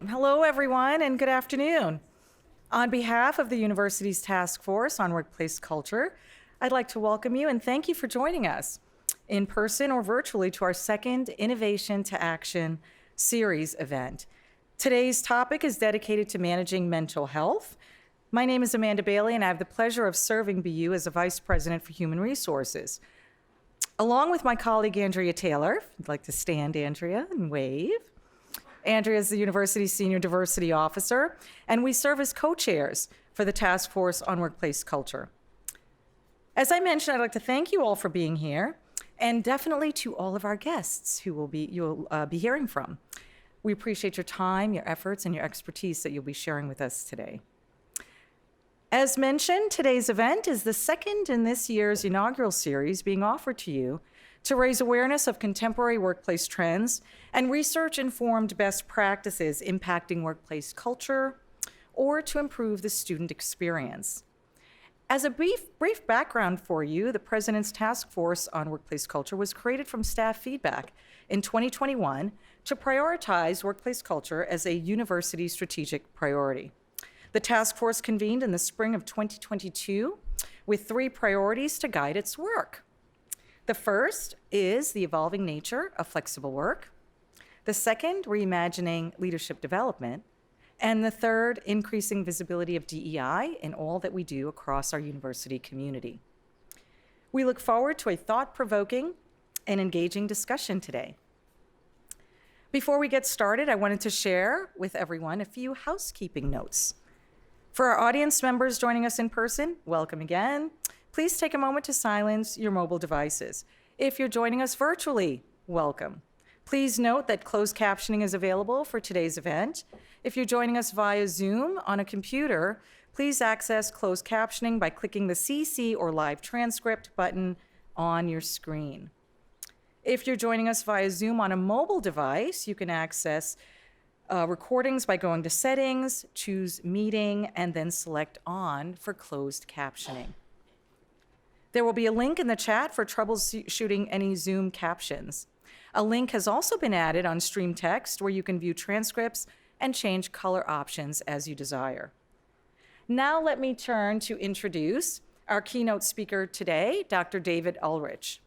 Hello, everyone, and good afternoon. On behalf of the university's task force on workplace culture, I'd like to welcome you and thank you for joining us in person or virtually to our second Innovation to Action series event. Today's topic is dedicated to managing mental health. My name is Amanda Bailey, and I have the pleasure of serving BU as a Vice President for Human Resources. Along with my colleague, Andrea Taylor, if you'd like to stand, Andrea, and wave. Andrea is the university's Senior Diversity Officer, and we serve as co-chairs for the Task Force on Workplace Culture. As I mentioned, I'd like to thank you all for being here, and definitely to all of our guests who you'll be hearing from. We appreciate your time, your efforts, and your expertise that you'll be sharing with us today. As mentioned, today's event is the second in this year's inaugural series being offered to you to raise awareness of contemporary workplace trends and research-informed best practices impacting workplace culture, or to improve the student experience. As a brief background for you, the President's Task Force on Workplace Culture was created from staff feedback in 2021 to prioritize workplace culture as a university strategic priority. The task force convened in the spring of 2022 with 3 priorities to guide its work. The first is the evolving nature of flexible work. The second, reimagining leadership development. And the third, increasing visibility of DEI in all that we do across our university community. We look forward to a thought-provoking and engaging discussion today. Before we get started, I wanted to share with everyone a few housekeeping notes. For our audience members joining us in person, welcome again. Please take a moment to silence your mobile devices. If you're joining us virtually, welcome. Please note that closed captioning is available for today's event. If you're joining us via Zoom on a computer, please access closed captioning by clicking the CC or live transcript button on your screen. If you're joining us via Zoom on a mobile device, you can access recordings by going to Settings, choose Meeting, and then select On for closed captioning. There will be a link in the chat for troubleshooting any Zoom captions. A link has also been added on Stream Text where you can view transcripts and change color options as you desire. Now let me turn to introduce our keynote speaker today, Dr. David Ulrich.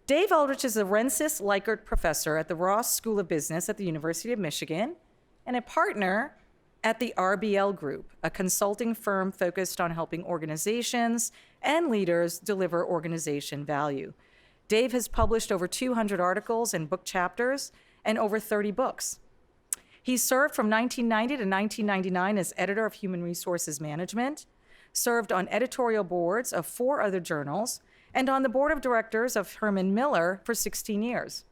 Dave Ulrich is a Rensis Likert professor at the Ross School of Business at the University of Michigan and a partner at the RBL Group, a consulting firm focused on helping organizations and leaders deliver organization value. Dave has published over 200 articles and book chapters and over 30 books. He served from 1990 to 1999 as editor of Human Resources Management, served on editorial boards of 4 other journals, and on the board of directors of Herman Miller for 16 years.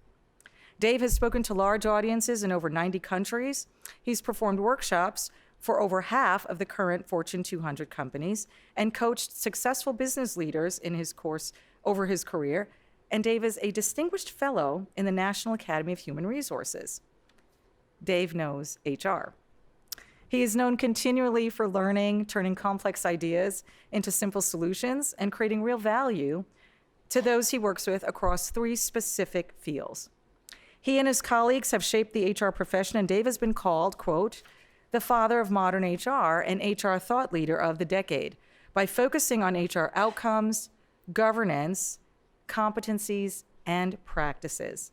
Dave has spoken to large audiences in over 90 countries. He's performed workshops for over half of the current Fortune 200 companies and coached successful business leaders in his course over his career. And Dave is a distinguished fellow in the National Academy of Human Resources. Dave knows HR. He is known continually for learning, turning complex ideas into simple solutions, and creating real value to those he works with across 3 specific fields. He and his colleagues have shaped the HR profession, and Dave has been called, quote, the father of modern HR and HR thought leader of the decade by focusing on HR outcomes, governance, competencies, and practices.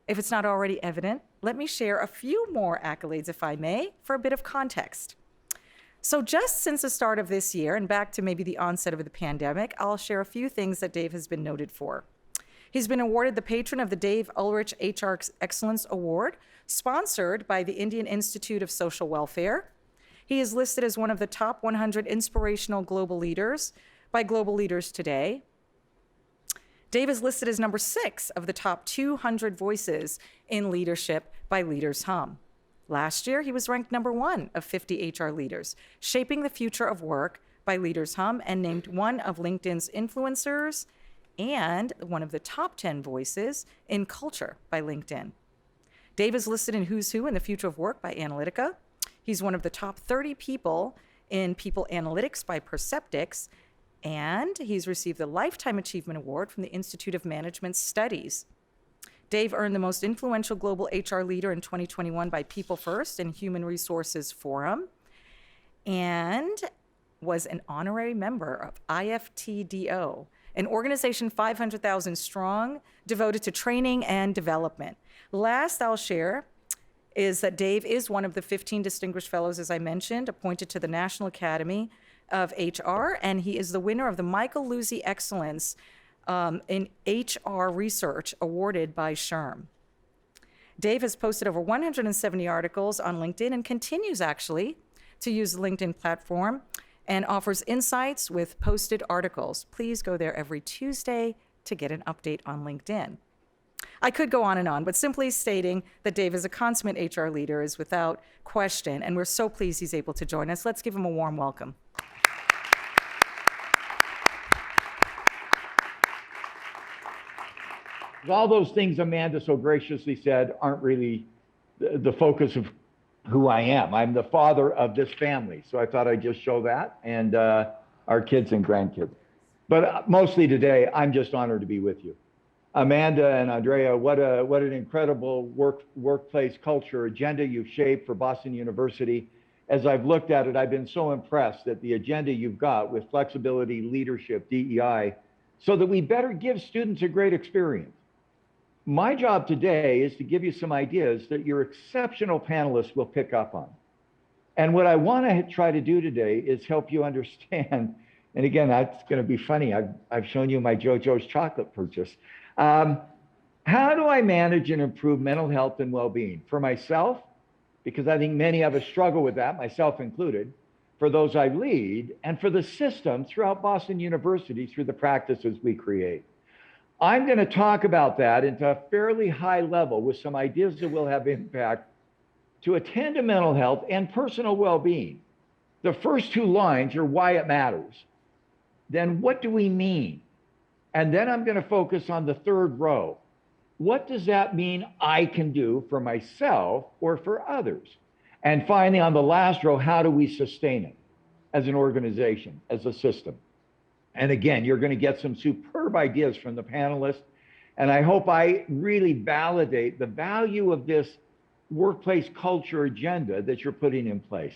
If it's not already evident, let me share a few more accolades, if I may, for a bit of context. So just since the start of this year and back to maybe the onset of the pandemic, I'll share a few things that Dave has been noted for. He's been awarded the patron of the Dave Ulrich HR Excellence Award, sponsored by the Indian Institute of Social Welfare. He is listed as one of the top 100 inspirational global leaders by Global Leaders Today. Dave is listed as number 6 of the top 200 voices in leadership by Leaders Hum. Last year, he was ranked number 1 of 50 HR leaders, shaping the future of work by Leaders Hum, and named one of LinkedIn's influencers and one of the top 10 voices in culture by LinkedIn. Dave is listed in Who's Who in the Future of Work by Analytica. He's one of the top 30 people in People Analytics by Perceptics, and he's received the Lifetime Achievement Award from the Institute of Management Studies. Dave earned the most influential global HR leader in 2021 by People First and Human Resources Forum, and was an honorary member of IFTDO, an organization 500,000 strong, devoted to training and development. Last I'll share is that Dave is one of the 15 distinguished fellows, as I mentioned, appointed to the National Academy of HR, and he is the winner of the Michael Luzzi Excellence in HR Research awarded by SHRM. Dave has posted over 170 articles on LinkedIn and continues actually to use the LinkedIn platform and offers insights with posted articles. Please go there every Tuesday to get an update on LinkedIn. I could go on and on, but simply stating that Dave is a consummate HR leader is without question, and we're so pleased he's able to join us. Let's give him a warm welcome. All those things Amanda so graciously said aren't really the focus of who I am. I'm the father of this family, so I thought I'd just show that, and our kids and grandkids. But mostly today, I'm just honored to be with you. Amanda and Andrea, what an incredible workplace culture agenda you've shaped for Boston University. As I've looked at it, I've been so impressed at the agenda you've got with flexibility, leadership, DEI, so that we better give students a great experience. My job today is to give you some ideas that your exceptional panelists will pick up on. And what I want to try to do today is help you understand, and again, that's going to be funny. I've shown you my JoJo's chocolate purchase. How do I manage and improve mental health and well-being for myself? Because I think many of us struggle with that, myself included, for those I lead, and for the system throughout Boston University through the practices we create. I'm going to talk about that into a fairly high level with some ideas that will have impact to attend to mental health and personal well-being. The first two lines are why it matters. Then what do we mean? And then I'm going to focus on the third row. What does that mean I can do for myself or for others? And finally, on the last row, how do we sustain it as an organization, as a system? And again, you're going to get some superb ideas from the panelists. And I hope I really validate the value of this workplace culture agenda that you're putting in place.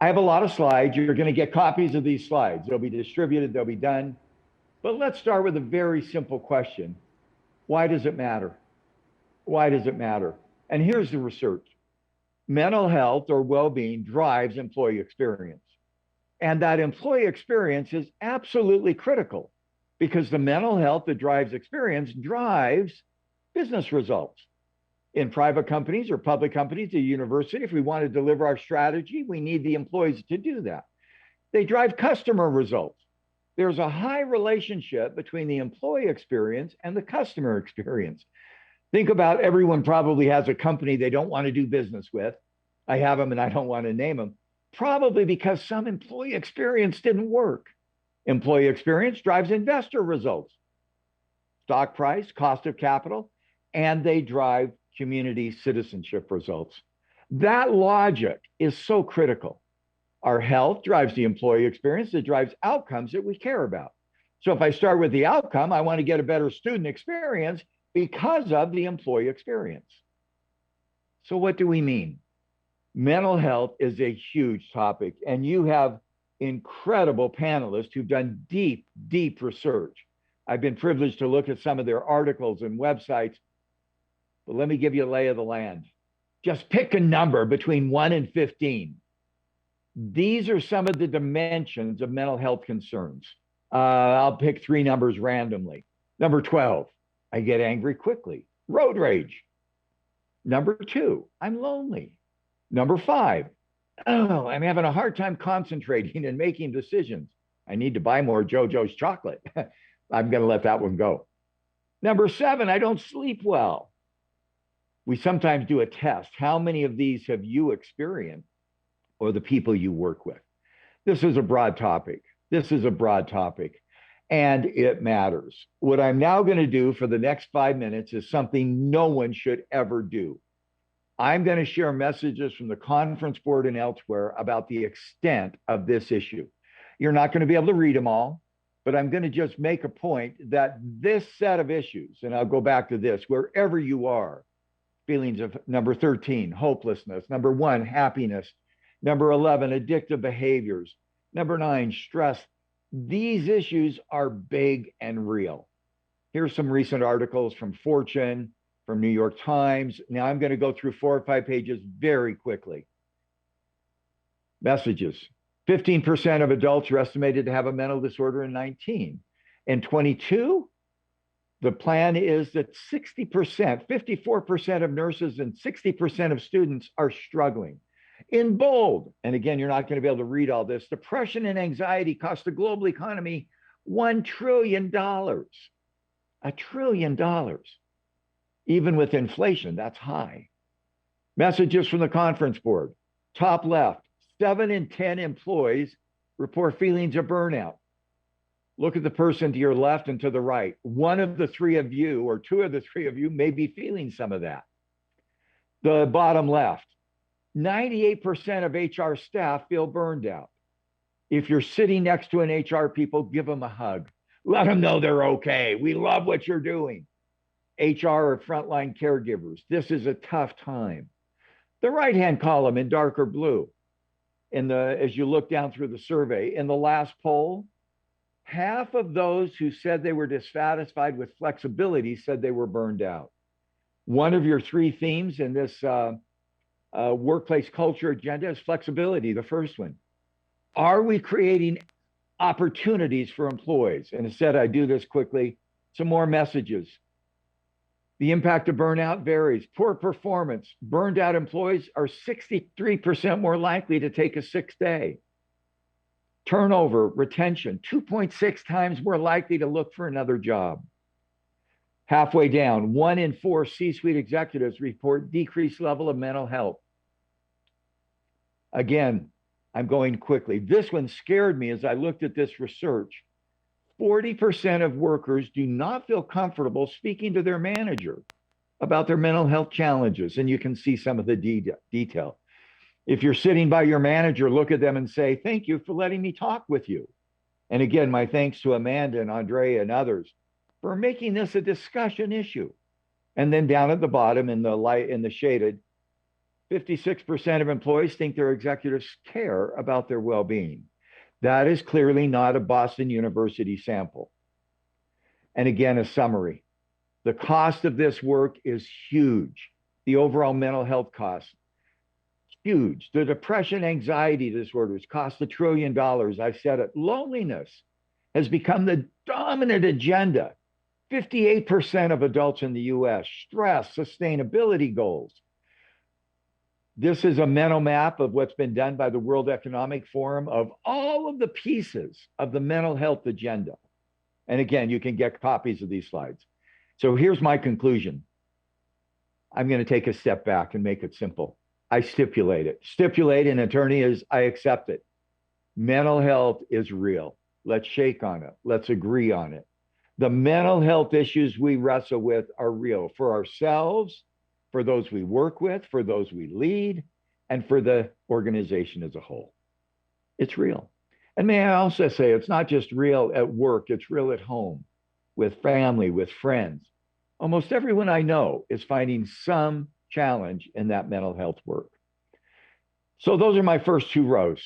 I have a lot of slides. You're going to get copies of these slides. They'll be distributed, they'll be done. But let's start with a very simple question. Why does it matter? Why does it matter? And here's the research. Mental health or well-being drives employee experience. And that employee experience is absolutely critical because the mental health that drives experience drives business results. In private companies or public companies, a university, if we want to deliver our strategy, we need the employees to do that. They drive customer results. There's a high relationship between the employee experience and the customer experience. Think about everyone probably has a company they don't want to do business with. I have them and I don't want to name them. Probably because some employee experience didn't work. Employee experience drives investor results, stock price, cost of capital, and they drive community citizenship results. That logic is so critical. Our health drives the employee experience that drives outcomes that we care about. So if I start with the outcome, I want to get a better student experience because of the employee experience. So what do we mean? Mental health is a huge topic, and you have incredible panelists who've done deep, deep research. I've been privileged to look at some of their articles and websites, but let me give you a lay of the land. Just pick a number between 1 and 15. These are some of the dimensions of mental health concerns. I'll pick 3 numbers randomly. Number 12, I get angry quickly. Road rage. Number 2, I'm lonely. Number 5, oh, I'm having a hard time concentrating and making decisions. I need to buy more JoJo's chocolate. I'm going to let that one go. Number 7, I don't sleep well. We sometimes do a test. How many of these have you experienced or the people you work with? This is a broad topic. This is a broad topic, and it matters. What I'm now going to do for the next 5 minutes is something no one should ever do. I'm going to share messages from the conference board and elsewhere about the extent of this issue. You're not going to be able to read them all. but I'm going to just make a point that this set of issues, and I'll go back to this, wherever you are, feelings of number 13, hopelessness, number 1, happiness, number 11, addictive behaviors, number 9, stress. These issues are big and real. Here's some recent articles from Fortune, from New York Times. Now I'm going to go through 4 or 5 pages very quickly. Messages. 15% of adults are estimated to have a mental disorder in 19. In 22, the plan is that 60%, 54% of nurses and 60% of students are struggling. In bold, and again, you're not going to be able to read all this, depression and anxiety cost the global economy $1 trillion. $1 trillion. Even with inflation, that's high. Messages from the conference board. Top left, 7 in 10 employees report feelings of burnout. Look at the person to your left and to the right. One of the 3 of you, or 2 of the 3 of you, may be feeling some of that. The bottom left, 98% of HR staff feel burned out. If you're sitting next to an HR people, give them a hug. Let them know they're okay. We love what you're doing. HR or frontline caregivers, this is a tough time. The right-hand column in darker blue, as you look down through the survey, in the last poll, half of those who said they were dissatisfied with flexibility said they were burned out. One of your 3 themes in this workplace culture agenda is flexibility, the first one. Are we creating opportunities for employees? And instead, I do this quickly, some more messages. The impact of burnout varies. Poor performance. Burned out employees are 63% more likely to take a sick day. Turnover, retention, 2.6 times more likely to look for another job. Halfway down, 1 in 4 C-suite executives report decreased level of mental health. Again, I'm going quickly. This one scared me as I looked at this research. 40% of workers do not feel comfortable speaking to their manager about their mental health challenges, and you can see some of the detail. If you're sitting by your manager, look at them and say, thank you for letting me talk with you. And again, my thanks to Amanda and Andrea and others for making this a discussion issue. And then down at the bottom in the shaded, 56% of employees think their executives care about their well-being. That is clearly not a Boston University sample. And again, a summary. The cost of this work is huge. The overall mental health cost, huge. The depression, anxiety disorders cost $1 trillion. I've said it. Loneliness has become the dominant agenda. 58% of adults in the US, stress, sustainability goals. This is a mental map of what's been done by the World Economic Forum of all of the pieces of the mental health agenda. And again, you can get copies of these slides. So here's my conclusion. I'm going to take a step back and make it simple. I stipulate it. Stipulate, an attorney is, I accept it. Mental health is real. Let's shake on it. Let's agree on it. The mental health issues we wrestle with are real for ourselves, for those we work with, for those we lead, and for the organization as a whole. It's real. And may I also say, it's not just real at work, it's real at home, with family, with friends. Almost everyone I know is finding some challenge in that mental health work. So those are my first 2 rows.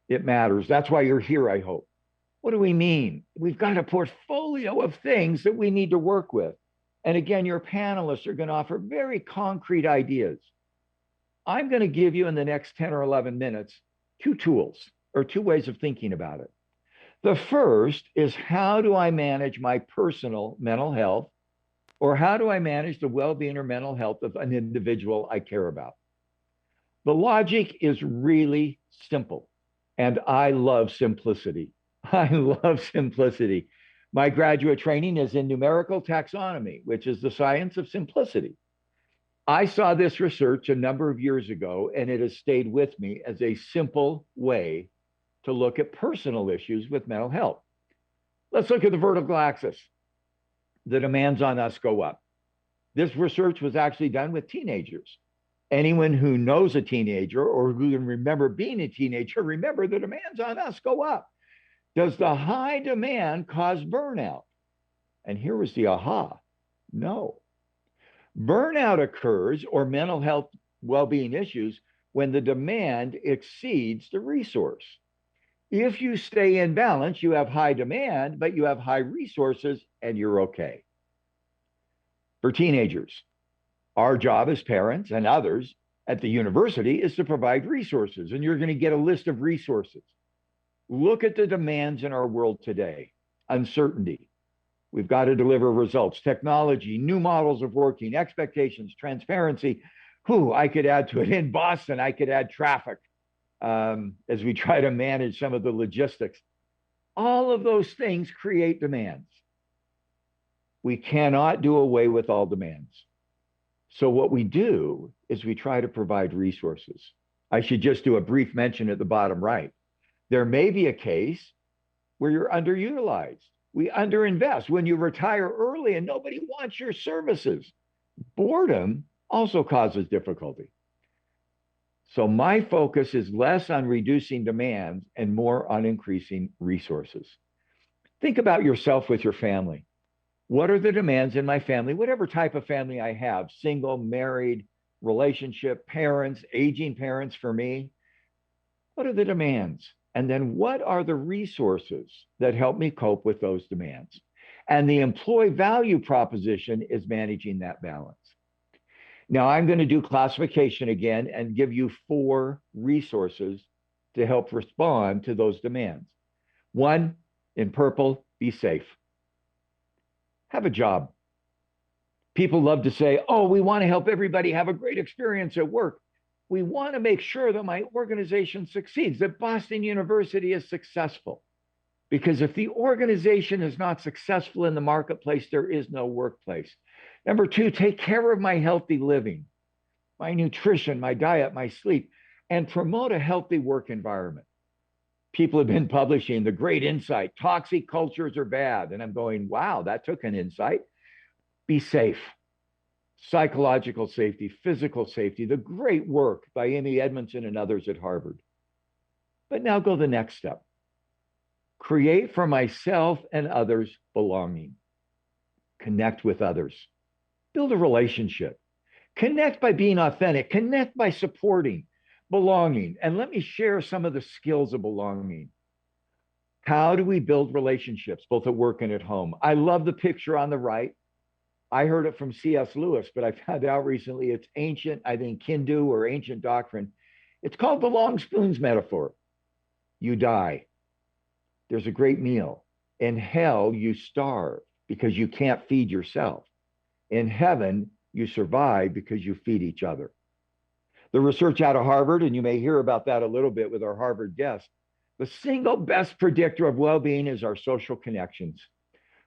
It matters. That's why you're here, I hope. What do we mean? We've got a portfolio of things that we need to work with. And again, your panelists are going to offer very concrete ideas. I'm going to give you in the next 10 or 11 minutes 2 tools or 2 ways of thinking about it. The first is, how do I manage my personal mental health, or how do I manage the well-being or mental health of an individual I care about? The logic is really simple, and I love simplicity. I love simplicity. My graduate training is in numerical taxonomy, which is the science of simplicity. I saw this research a number of years ago, and it has stayed with me as a simple way to look at personal issues with mental health. Let's look at the vertical axis. The demands on us go up. This research was actually done with teenagers. Anyone who knows a teenager or who can remember being a teenager, remember the demands on us go up. Does the high demand cause burnout? And here was the aha. No. Burnout occurs, or mental health well-being issues, when the demand exceeds the resource. If you stay in balance, you have high demand, but you have high resources, and you're okay. For teenagers, our job as parents and others at the university is to provide resources, and you're going to get a list of resources. Look at the demands in our world today. Uncertainty. We've got to deliver results. Technology, new models of working, expectations, transparency. I could add to it. In Boston, I could add traffic as we try to manage some of the logistics. All of those things create demands. We cannot do away with all demands. So what we do is we try to provide resources. I should just do a brief mention at the bottom right. There may be a case where you're underutilized. We underinvest when you retire early and nobody wants your services. Boredom also causes difficulty. So my focus is less on reducing demands and more on increasing resources. Think about yourself with your family. What are the demands in my family, whatever type of family I have, single, married, relationship, parents, aging parents for me? What are the demands? And then what are the resources that help me cope with those demands? And the employee value proposition is managing that balance. Now I'm going to do classification again and give you 4 resources to help respond to those demands. 1, in purple, be safe. Have a job. People love to say, oh, we want to help everybody have a great experience at work. We want to make sure that my organization succeeds, that Boston University is successful. Because if the organization is not successful in the marketplace, there is no workplace. Number 2, take care of my healthy living, my nutrition, my diet, my sleep, and promote a healthy work environment. People have been publishing the great insight, toxic cultures are bad. And I'm going, wow, that took an insight. Be safe. Psychological safety, physical safety, the great work by Amy Edmondson and others at Harvard. But now go the next step. Create for myself and others belonging. Connect with others. Build a relationship. Connect by being authentic. Connect by supporting. Belonging. And let me share some of the skills of belonging. How do we build relationships, both at work and at home? I love the picture on the right. I heard it from C.S. Lewis, but I found out recently it's ancient, I think, Hindu or ancient doctrine. It's called the long spoons metaphor. You die. There's a great meal. In hell, you starve because you can't feed yourself. In heaven, you survive because you feed each other. The research out of Harvard, and you may hear about that a little bit with our Harvard guest, the single best predictor of well-being is our social connections.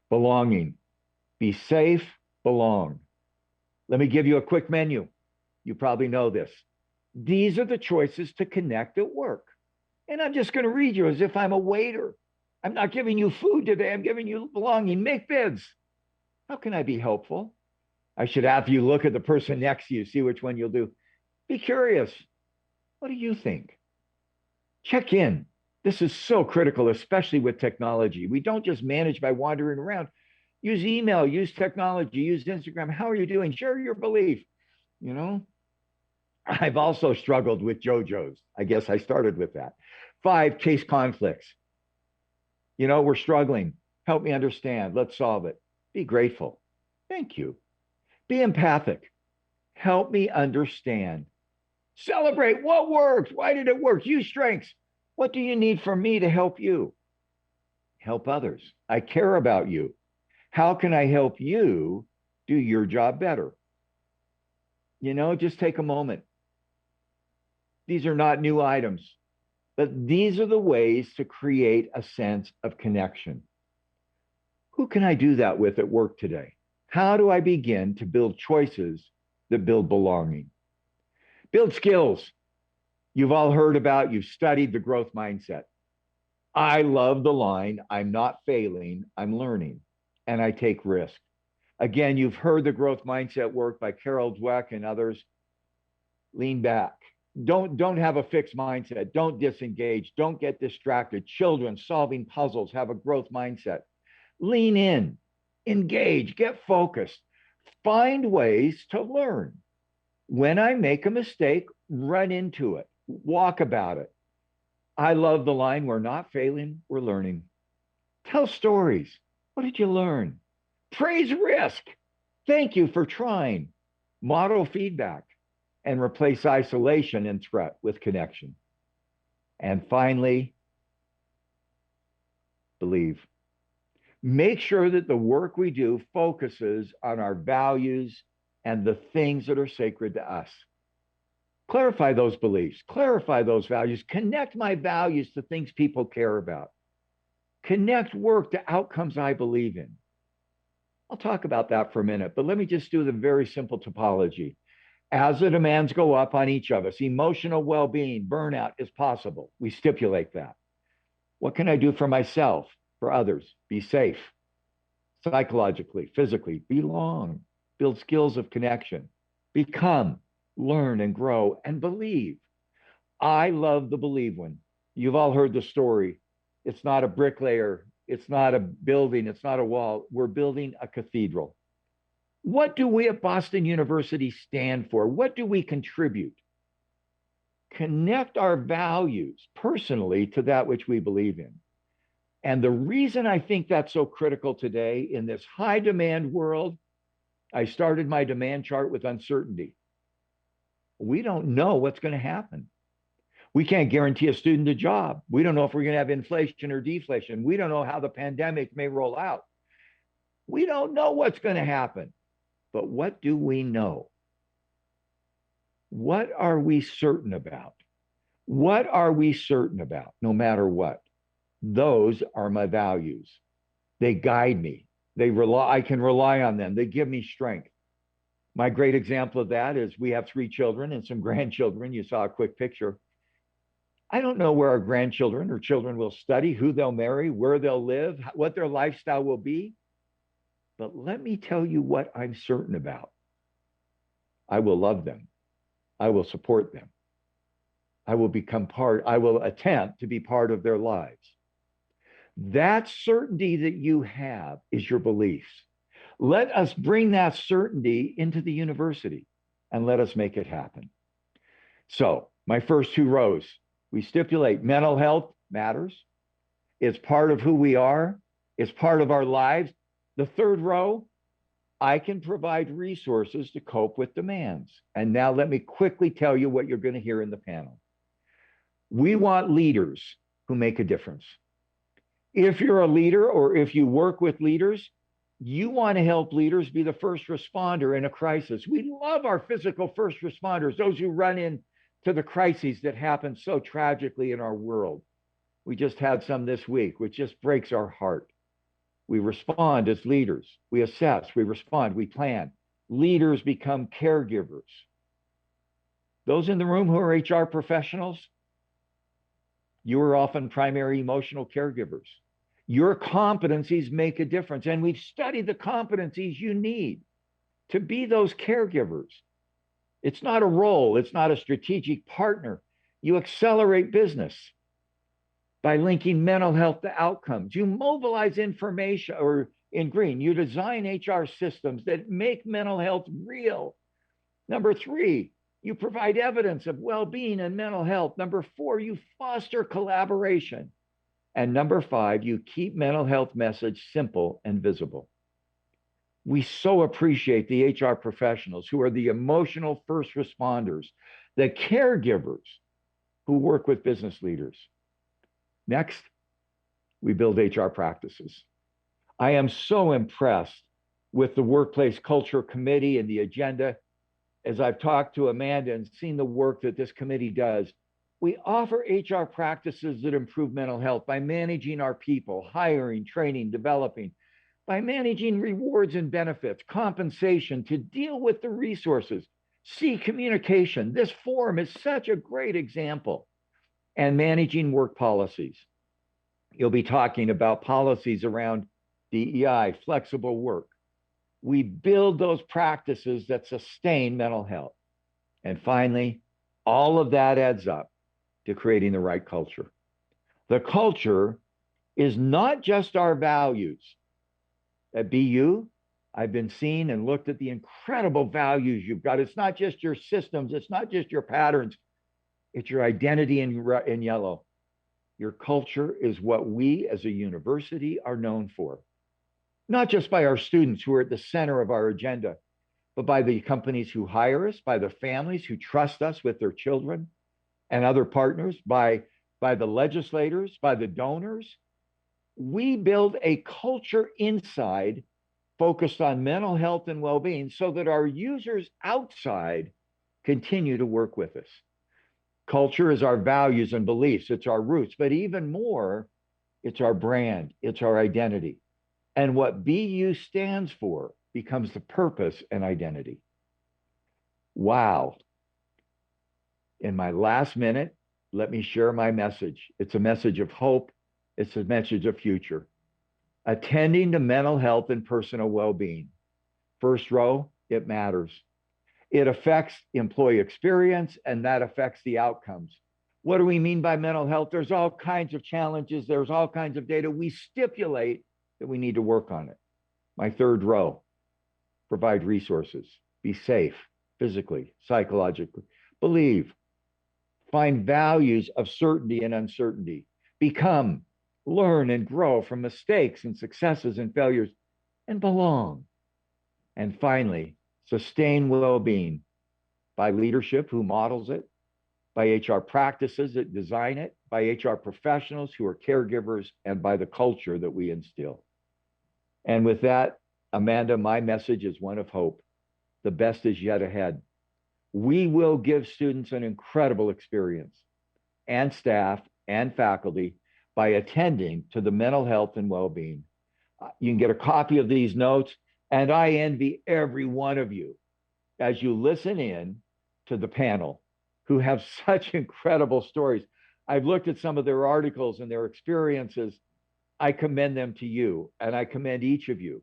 Belonging. Be safe, belong. Let me give you a quick menu. You probably know this. These are the choices to connect at work. And I'm just going to read you as if I'm a waiter. I'm not giving you food today. I'm giving you belonging. Make bids. How can I be helpful? I should have you look at the person next to you, see which one you'll do. Be curious. What do you think? Check in. This is so critical, especially with technology. We don't just manage by wandering around. Use email, use technology, use Instagram. How are you doing? Share your belief. You know, I've also struggled with JoJo's. I guess I started with that. 5, case conflicts. You know, we're struggling. Help me understand. Let's solve it. Be grateful. Thank you. Be empathic. Help me understand. Celebrate what worked. Why did it work? Use strengths. What do you need from me to help you? Help others. I care about you. How can I help you do your job better? You know, just take a moment. These are not new items, but these are the ways to create a sense of connection. Who can I do that with at work today? How do I begin to build choices that build belonging? Build skills. You've all heard about, you've studied the growth mindset. I love the line, I'm not failing, I'm learning, and I take risk. Again, you've heard the growth mindset work by Carol Dweck and others. Lean back, Don't have a fixed mindset. Don't disengage. Don't get distracted. Children solving puzzles have a growth mindset. Lean in, engage, get focused. Find ways to learn. When I make a mistake, run into it. Walk about it. I love the line, we're not failing, we're learning. Tell stories. What did you learn? Praise risk. Thank you for trying. Model feedback and replace isolation and threat with connection. And finally, believe. Make sure that the work we do focuses on our values and the things that are sacred to us. Clarify those beliefs, clarify those values, connect my values to things people care about. Connect work to outcomes I believe in. I'll talk about that for a minute, but let me just do the very simple topology. As the demands go up on each of us, emotional well-being, burnout is possible. We stipulate that. What can I do for myself, for others? Be safe, psychologically, physically, belong, build skills of connection, become, learn and grow, and believe. I love the believe one. You've all heard the story. It's not a bricklayer. It's not a building. It's not a wall. We're building a cathedral. What do we at Boston University stand for? What do we contribute? Connect our values personally to that which we believe in. And the reason I think that's so critical today in this high demand world, I started my demand chart with uncertainty. We don't know what's going to happen. We can't guarantee a student a job. We don't know if we're going to have inflation or deflation. We don't know how the pandemic may roll out. We don't know what's going to happen. But what do we know? What are we certain about? What are we certain about, no matter what? Those are my values. They guide me. I can rely on them. They give me strength. My great example of that is we have 3 children and some grandchildren. You saw a quick picture. I don't know where our grandchildren or children will study, who they'll marry, where they'll live, what their lifestyle will be. But let me tell you what I'm certain about. I will love them. I will support them. I will attempt to be part of their lives. That certainty that you have is your beliefs. Let us bring that certainty into the university and let us make it happen. So my first 2 rows, we stipulate mental health matters. It's part of who we are. It's part of our lives. The 3rd row, I can provide resources to cope with demands. And now let me quickly tell you what you're going to hear in the panel. We want leaders who make a difference. If you're a leader or if you work with leaders, you want to help leaders be the first responder in a crisis. We love our physical first responders, those who run into the crises that happen so tragically in our world. We just had some this week, which just breaks our heart. We respond as leaders. We assess, we respond, we plan. Leaders become caregivers. Those in the room who are HR professionals, you are often primary emotional caregivers. Your competencies make a difference. And we've studied the competencies you need to be those caregivers. It's not a role. It's not a strategic partner. You accelerate business by linking mental health to outcomes. You mobilize information, or in green, you design HR systems that make mental health real. Number 3, you provide evidence of well-being and mental health. Number 4, you foster collaboration. And number 5, you keep mental health message simple and visible. We so appreciate the HR professionals who are the emotional first responders, the caregivers who work with business leaders. Next, we build HR practices. I am so impressed with the Workplace Culture Committee and the agenda. As I've talked to Amanda and seen the work that this committee does, we offer HR practices that improve mental health by managing our people, hiring, training, developing, by managing rewards and benefits, compensation, to deal with the resources, see communication. This forum is such a great example. And managing work policies. You'll be talking about policies around DEI, flexible work. We build those practices that sustain mental health. And finally, All of that adds up to creating the right culture. The culture is not just our values. At BU, I've been seeing and looked at the incredible values you've got. It's not just your systems, it's not just your patterns, it's your identity in yellow. Your culture is what we as a university are known for, not just by our students who are at the center of our agenda, but by the companies who hire us, by the families who trust us with their children and other partners, by the legislators, by the donors. We build a culture inside focused on mental health and well-being so that our users outside continue to work with us. Culture is our values and beliefs, it's our roots, but even more, it's our brand, it's our identity. And what BU stands for becomes the purpose and identity. Wow. In my last minute, let me share my message. It's a message of hope. It's a message of future. Attending to mental health and personal well-being. First row, it matters. It affects employee experience, and that affects the outcomes. What do we mean by mental health? There's all kinds of challenges. There's all kinds of data. We stipulate that we need to work on it. My third row, provide resources. Be safe, physically, psychologically. Believe. Find values of certainty and uncertainty. Become, learn and grow from mistakes and successes and failures, and belong. And finally, sustain well-being by leadership who models it, by HR practices that design it, by HR professionals who are caregivers, and by the culture that we instill. And with that, Amanda, my message is one of hope. The best is yet ahead. We will give students an incredible experience, and staff and faculty, by attending to the mental health and well-being. You can get a copy of these notes, and I envy every one of you as you listen in to the panel who have such incredible stories. I've looked at some of their articles and their experiences. I commend them to you, and I commend each of you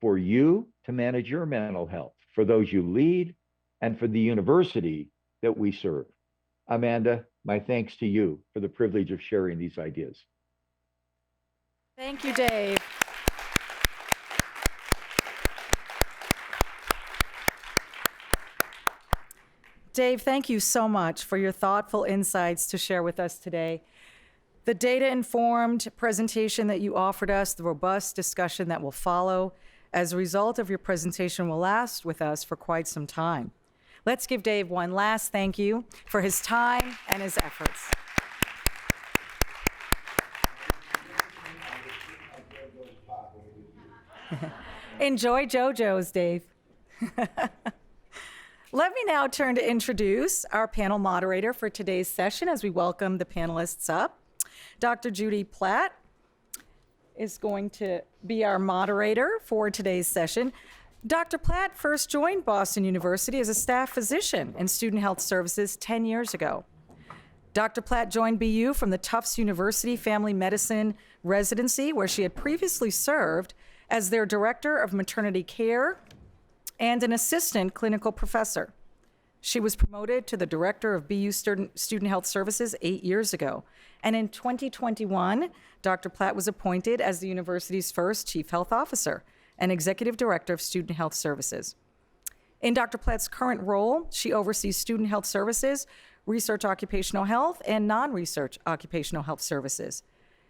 for you to manage your mental health, for those you lead, and for the university that we serve. Amanda, my thanks to you for the privilege of sharing these ideas. Thank you, Dave. Dave, thank you so much for your thoughtful insights to share with us today. The data-informed presentation that you offered us, the robust discussion that will follow as a result of your presentation will last with us for quite some time. Let's give Dave one last thank you for his time and his efforts. Enjoy JoJo's, Dave. Let me now turn to introduce our panel moderator for today's session as we welcome the panelists up. Dr. Judy Platt is going to be our moderator for today's session. Dr. Platt first joined Boston University as a staff physician in student health services 10 years ago. Dr. Platt joined BU from the Tufts University Family Medicine residency, where she had previously served as their director of maternity care and an assistant clinical professor. She was promoted to the director of BU Student Health Services 8 years ago. And in 2021, Dr. Platt was appointed as the university's first chief health officer and executive director of student health services. In Dr. Platt's current role, she oversees student health services, research occupational health, and non-research occupational health services.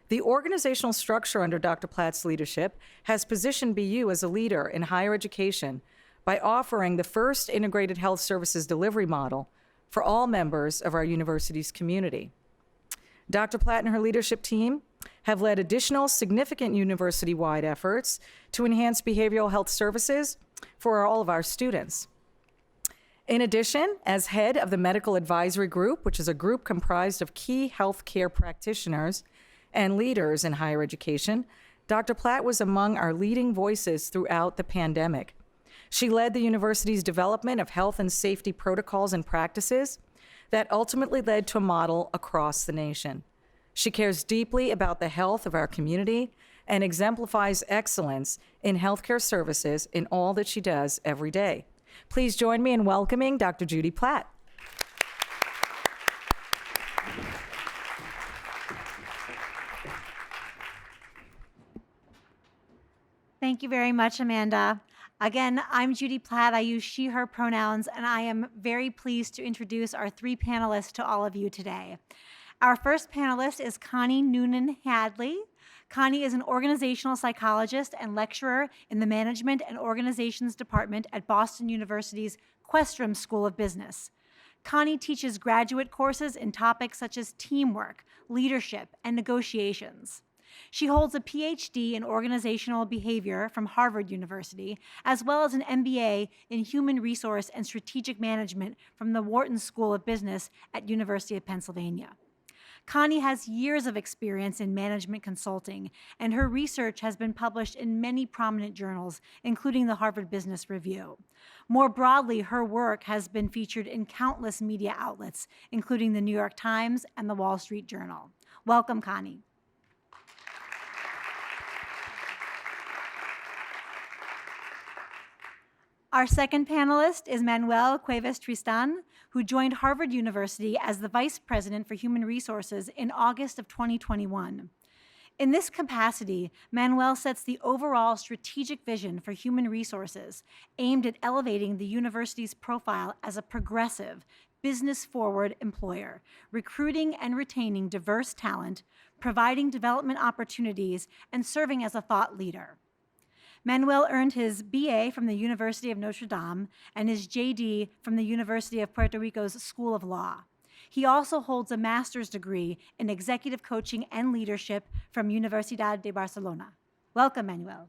The organizational structure under Dr. Platt's leadership has positioned BU as a leader in higher education by offering the first integrated health services delivery model for all members of our university's community. Dr. Platt and her leadership team have led additional significant university-wide efforts to enhance behavioral health services for all of our students. In addition, as head of the Medical Advisory Group, which is a group comprised of key healthcare practitioners and leaders in higher education, Dr. Platt was among our leading voices throughout the pandemic. She led the university's development of health and safety protocols and practices that ultimately led to a model across the nation. She cares deeply about the health of our community and exemplifies excellence in healthcare services in all that she does every day. Please join me in welcoming Dr. Judy Platt. Thank you very much, Amanda. Again, I'm Judy Platt. I use she, her pronouns, and I am very pleased to introduce our three panelists to all of you today. Our first panelist is Connie Noonan Hadley. Connie is an organizational psychologist and lecturer in the Management and Organizations Department at Boston University's Questrom School of Business. Connie teaches graduate courses in topics such as teamwork, leadership, and negotiations. She holds a PhD in organizational behavior from Harvard University, as well as an MBA in human resource and strategic management from the Wharton School of Business at University of Pennsylvania. Connie has years of experience in management consulting, and her research has been published in many prominent journals, including the Harvard Business Review. More broadly, her work has been featured in countless media outlets, including the New York Times and the Wall Street Journal. Welcome, Connie. Our second panelist is ManuelCuevas-Trisán, who joined Harvard University as the Vice President for Human Resources in August of 2021. In this capacity, Manuel sets the overall strategic vision for human resources aimed at elevating the university's profile as a progressive, business-forward employer, recruiting and retaining diverse talent, providing development opportunities, and serving as a thought leader. Manuel earned his BA from the University of Notre Dame and his JD from the University of Puerto Rico's School of Law. He also holds a master's degree in executive coaching and leadership from Universidad de Barcelona. Welcome, Manuel.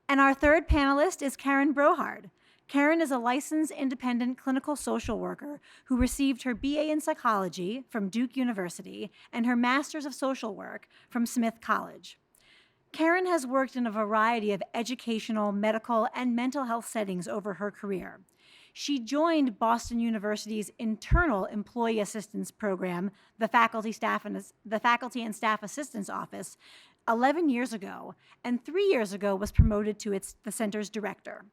And our third panelist is Karen Brouhard. Karen is a licensed independent clinical social worker who received her BA in psychology from Duke University and her Master's of Social Work from Smith College. Karen has worked in a variety of educational, medical, and mental health settings over her career. She joined Boston University's internal employee assistance program, the Faculty and Staff Assistance Office, 11 years ago, and 3 years ago was promoted to the center's director.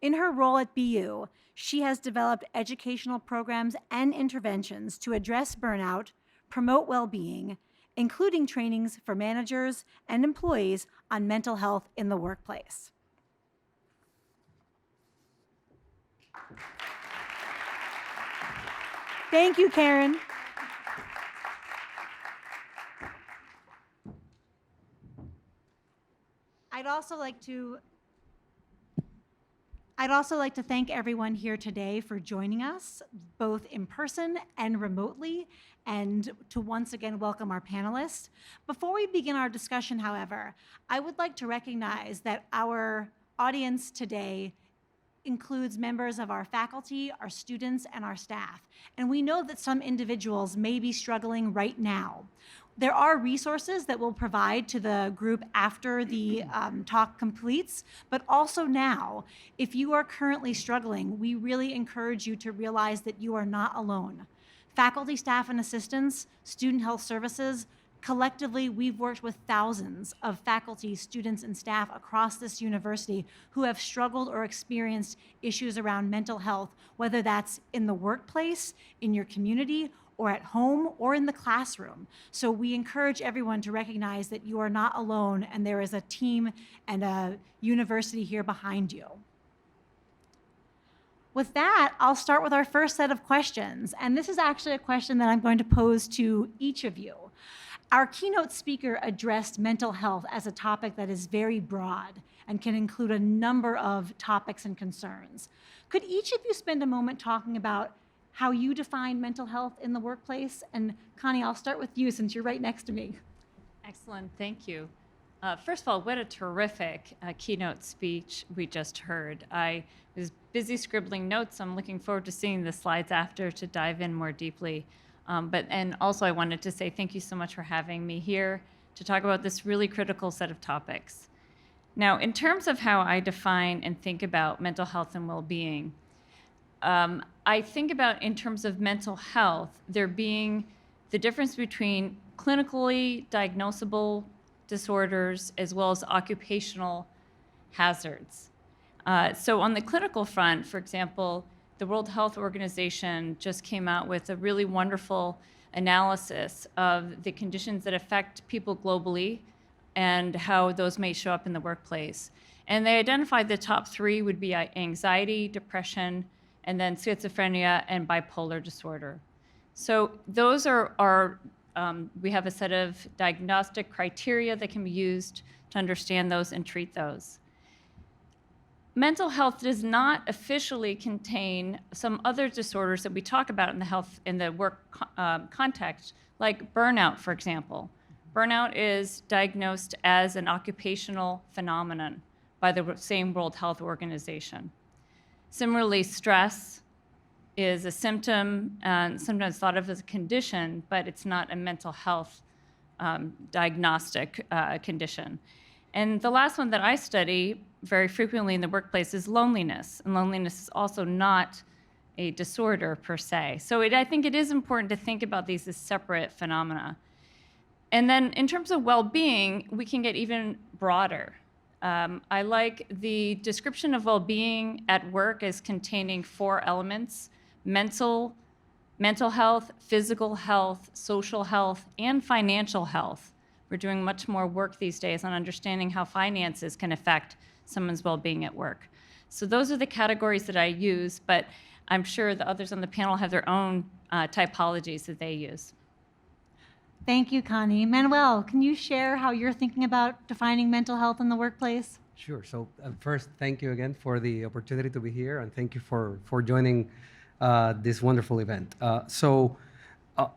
In her role at BU, she has developed educational programs and interventions to address burnout, promote well-being, including trainings for managers and employees on mental health in the workplace. Thank you, Karen. I'd also like to thank everyone here today for joining us, both in person and remotely, and to once again welcome our panelists. Before we begin our discussion, however, I would like to recognize that our audience today includes members of our faculty, our students, and our staff. And we know that some individuals may be struggling right now. There are resources that we'll provide to the group after the talk completes, but also now, if you are currently struggling, we really encourage you to realize that you are not alone. Faculty, staff, and assistants, student health services, collectively, we've worked with thousands of faculty, students, and staff across this university who have struggled or experienced issues around mental health, whether that's in the workplace, in your community, or at home, or in the classroom. So we encourage everyone to recognize that you are not alone and there is a team and a university here behind you. With that, I'll start with our first set of questions. And this is actually a question that I'm going to pose to each of you. Our keynote speaker addressed mental health as a topic that is very broad and can include a number of topics and concerns. Could each of you spend a moment talking about how you define mental health in the workplace? And Connie, I'll start with you since you're right next to me. Excellent, thank you. First of all, what a terrific keynote speech we just heard. I was busy scribbling notes. I'm looking forward to seeing the slides after to dive in more deeply. And also I wanted to say thank you so much for having me here to talk about this really critical set of topics. Now, in terms of how I define and think about mental health and well-being, I think about in terms of mental health, there being the difference between clinically diagnosable disorders as well as occupational hazards. So on the clinical front, for example, the World Health Organization just came out with a really wonderful analysis of the conditions that affect people globally and how those may show up in the workplace. And they identified the top 3 would be anxiety, depression, and then schizophrenia and bipolar disorder. So those are we have a set of diagnostic criteria that can be used to understand those and treat those. Mental health does not officially contain some other disorders that we talk about in the work context, like burnout, for example. Burnout is diagnosed as an occupational phenomenon by the same World Health Organization. Similarly, stress is a symptom and sometimes thought of as a condition, but it's not a mental health diagnostic condition. And the last one that I study very frequently in the workplace is loneliness. And loneliness is also not a disorder per se. So I think it is important to think about these as separate phenomena. And then in terms of well-being, we can get even broader. I like the description of well-being at work as containing 4 elements: mental health, physical health, social health, and financial health. We're doing much more work these days on understanding how finances can affect someone's well-being at work. So those are the categories that I use, but I'm sure the others on the panel have their own typologies that they use. Thank you, Connie. Manuel, can you share how you're thinking about defining mental health in the workplace? Sure. So first, thank you again for the opportunity to be here, and thank you for joining this wonderful event.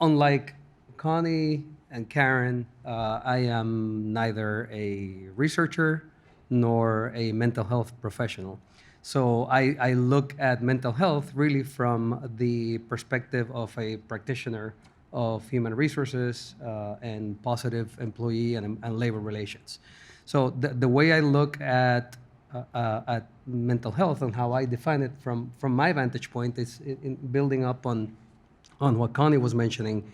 Unlike Connie and Karen, I am neither a researcher nor a mental health professional. So I look at mental health really from the perspective of a practitioner of human resources and positive employee and labor relations. So the way I look at mental health and how I define it from my vantage point is in building up on what Connie was mentioning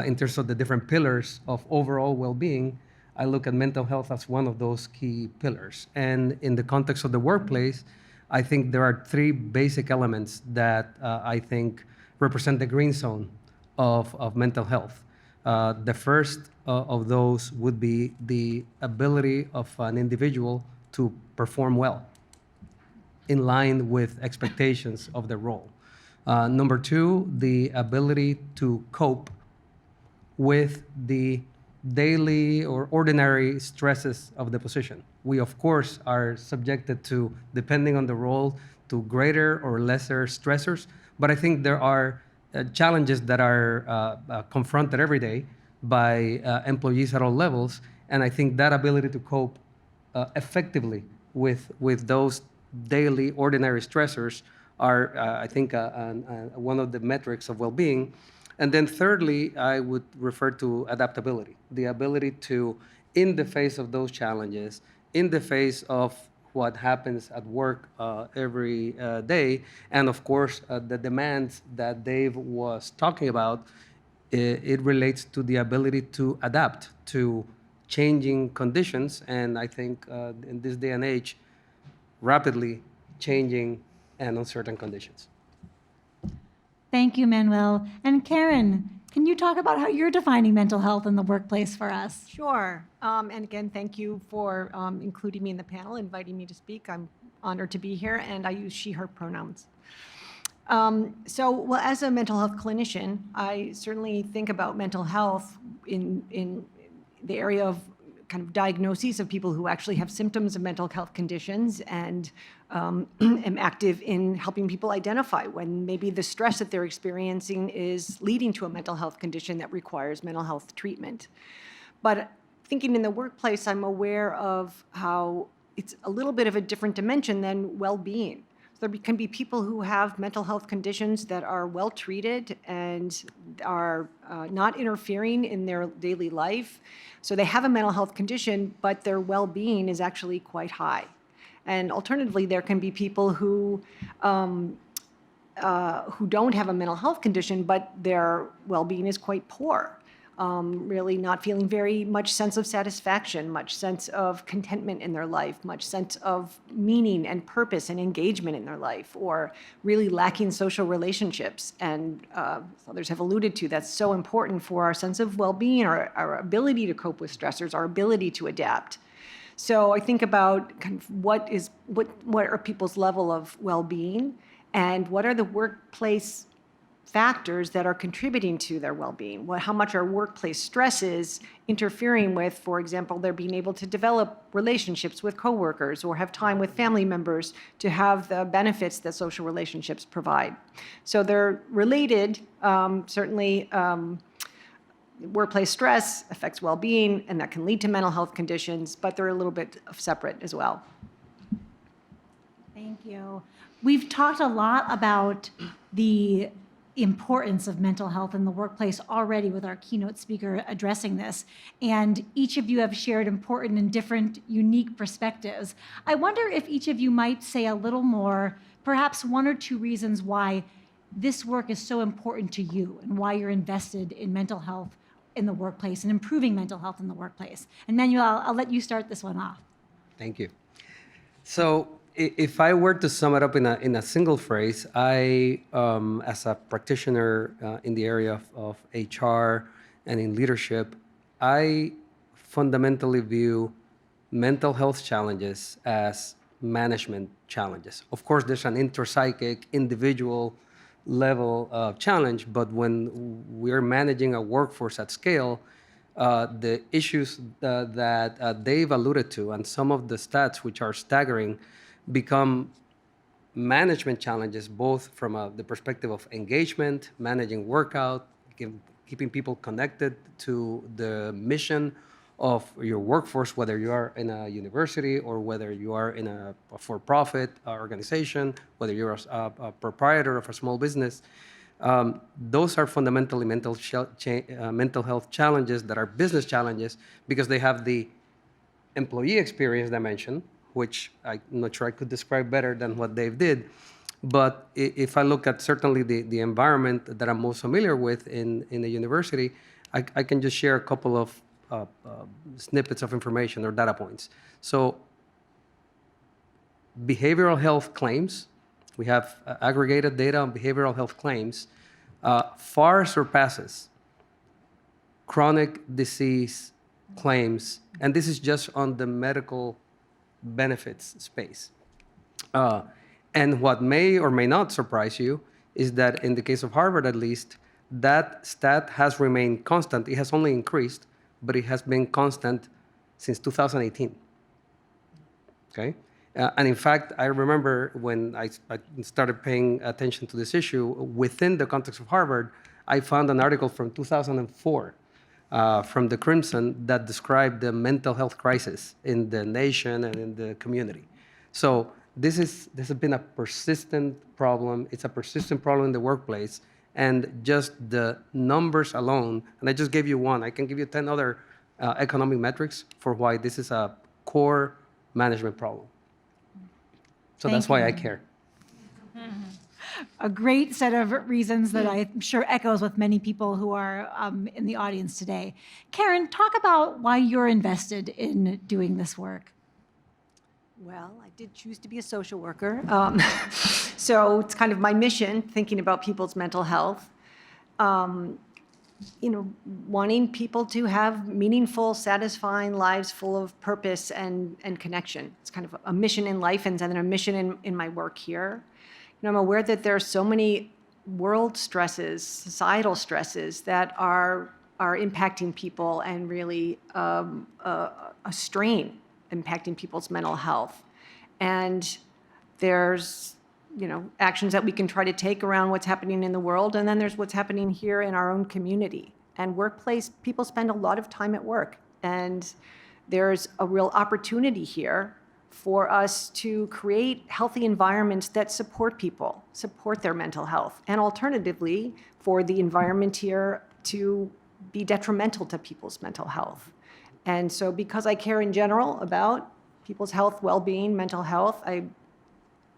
in terms of the different pillars of overall well-being. I look at mental health as one of those key pillars. And in the context of the workplace, I think there are 3 basic elements that I think represent the green zone of mental health. The first of those would be the ability of an individual to perform well in line with expectations of the role. Number 2, the ability to cope with the daily or ordinary stresses of the position. We, of course, are subjected to, depending on the role, to greater or lesser stressors, but I think there are challenges that are confronted every day by employees at all levels, and I think that ability to cope effectively with those daily ordinary stressors are, I think, one of the metrics of well-being. And then thirdly, I would refer to adaptability, the ability to, in the face of those challenges, in the face of what happens at work every day, and of course, the demands that Dave was talking about, it relates to the ability to adapt to changing conditions, and I think in this day and age, rapidly changing and uncertain conditions. Thank you, Manuel. And Karen, can you talk about how you're defining mental health in the workplace for us? Sure. And again, thank you for including me in the panel, inviting me to speak. I'm honored to be here, and I use she, her pronouns. Well, as a mental health clinician, I certainly think about mental health in the area of kind of diagnoses of people who actually have symptoms of mental health conditions, and am active in helping people identify when maybe the stress that they're experiencing is leading to a mental health condition that requires mental health treatment. But thinking in the workplace, I'm aware of how it's a little bit of a different dimension than well-being. So there can be people who have mental health conditions that are well treated and are not interfering in their daily life. So they have a mental health condition, but their well-being is actually quite high. And alternatively, there can be people who don't have a mental health condition, but their well-being is quite poor. really not feeling very much sense of satisfaction, much sense of contentment in their life, much sense of meaning and purpose and engagement in their life, or really lacking social relationships. And others have alluded to, that's so important for our sense of well-being, our ability to cope with stressors, our ability to adapt. So I think about kind of what are people's level of well-being, and what are the workplace factors that are contributing to their well-being. How much are workplace stresses interfering with, for example, their being able to develop relationships with coworkers or have time with family members to have the benefits that social relationships provide. So they're related. Certainly, workplace stress affects well-being, and that can lead to mental health conditions, but they're a little bit separate as well. Thank you. We've talked a lot about the importance of mental health in the workplace already with our keynote speaker addressing this, and each of you have shared important and different unique perspectives. I wonder if each of you might say a little more, perhaps one or two reasons why this work is so important to you and why you're invested in mental health in the workplace and improving mental health in the workplace. And Manuel, I'll let you start this one off. Thank you. So if I were to sum it up in a single phrase, I, as a practitioner in the area of HR and in leadership, I fundamentally view mental health challenges as management challenges. Of course, there's an interpsychic, individual level of challenge, but when we're managing a workforce at scale, the issues that Dave alluded to and some of the stats which are staggering become management challenges, both from the perspective of engagement, managing workout, keeping people connected to the mission of your workforce, whether you are in a university or whether you are in a for-profit organization, whether you're a proprietor of a small business. Those are fundamentally mental health challenges that are business challenges because they have the employee experience dimension, which I'm not sure I could describe better than what Dave did. But if I look at certainly the environment that I'm most familiar with in the university, I can just share a couple of snippets of information or data points. So behavioral health claims, we have aggregated data on behavioral health claims, far surpasses chronic disease claims, and this is just on the medical benefits space. And what may or may not surprise you is that in the case of Harvard, at least, that stat has remained constant. It has only increased, but it has been constant since 2018. Okay? And in fact, I remember when I started paying attention to this issue, within the context of Harvard, I found an article from 2004 from the Crimson that described the mental health crisis in the nation and in the community. So this has been a persistent problem. It's a persistent problem in the workplace. And just the numbers alone, and I just gave you one, I can give you 10 other economic metrics for why this is a core management problem. So that's why I care. A great set of reasons that I'm sure echoes with many people who are in the audience today. Karen, talk about why you're invested in doing this work. Well, I did choose to be a social worker. So it's kind of my mission, thinking about people's mental health. Wanting people to have meaningful, satisfying lives full of purpose and connection. It's kind of a mission in life and then a mission in my work here. I'm aware that there are so many world stresses, societal stresses that are impacting people and really a strain impacting people's mental health. And there's actions that we can try to take around what's happening in the world, and then there's what's happening here in our own community. And workplace, people spend a lot of time at work, and there's a real opportunity here for us to create healthy environments that support people, support their mental health, and alternatively, for the environment here to be detrimental to people's mental health. And so because I care in general about people's health, well-being, mental health, I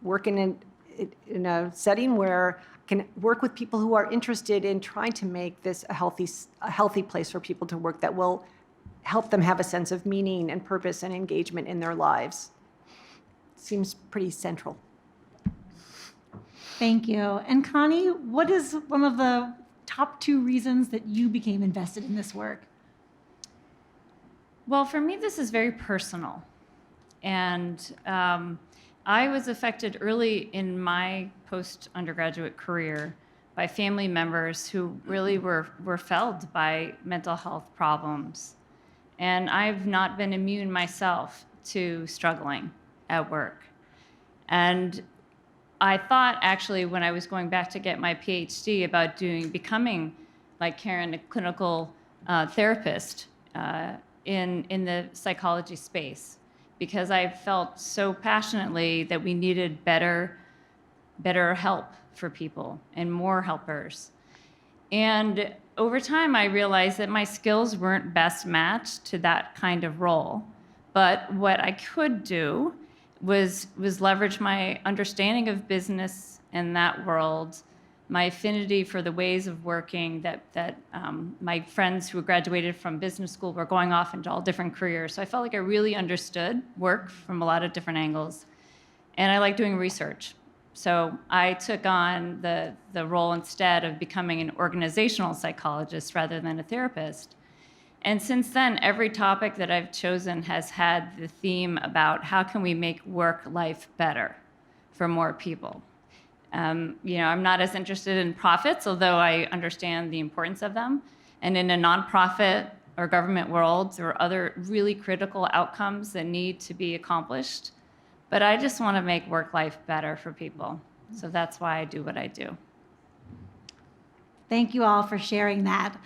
work in a setting where can work with people who are interested in trying to make this a healthy place for people to work that will help them have a sense of meaning and purpose and engagement in their lives. Seems pretty central. Thank you. And Connie, what is one of the top 2 reasons that you became invested in this work? Well, for me, this is very personal. And I was affected early in my post-undergraduate career by family members who really were felled by mental health problems. And I've not been immune myself to struggling at work. And I thought, actually, when I was going back to get my PhD about becoming, like Karen, a clinical therapist in the psychology space, because I felt so passionately that we needed better help for people and more helpers. And over time, I realized that my skills weren't best matched to that kind of role. But what I could do was leverage my understanding of business and that world, my affinity for the ways of working that my friends who graduated from business school were going off into all different careers. So I felt like I really understood work from a lot of different angles. And I like doing research. So I took on the role instead of becoming an organizational psychologist rather than a therapist. And since then, every topic that I've chosen has had the theme about how can we make work-life better for more people. I'm not as interested in profits, although I understand the importance of them. And in a nonprofit or government world, there are other really critical outcomes that need to be accomplished. But I just want to make work-life better for people. So that's why I do what I do. Thank you all for sharing that.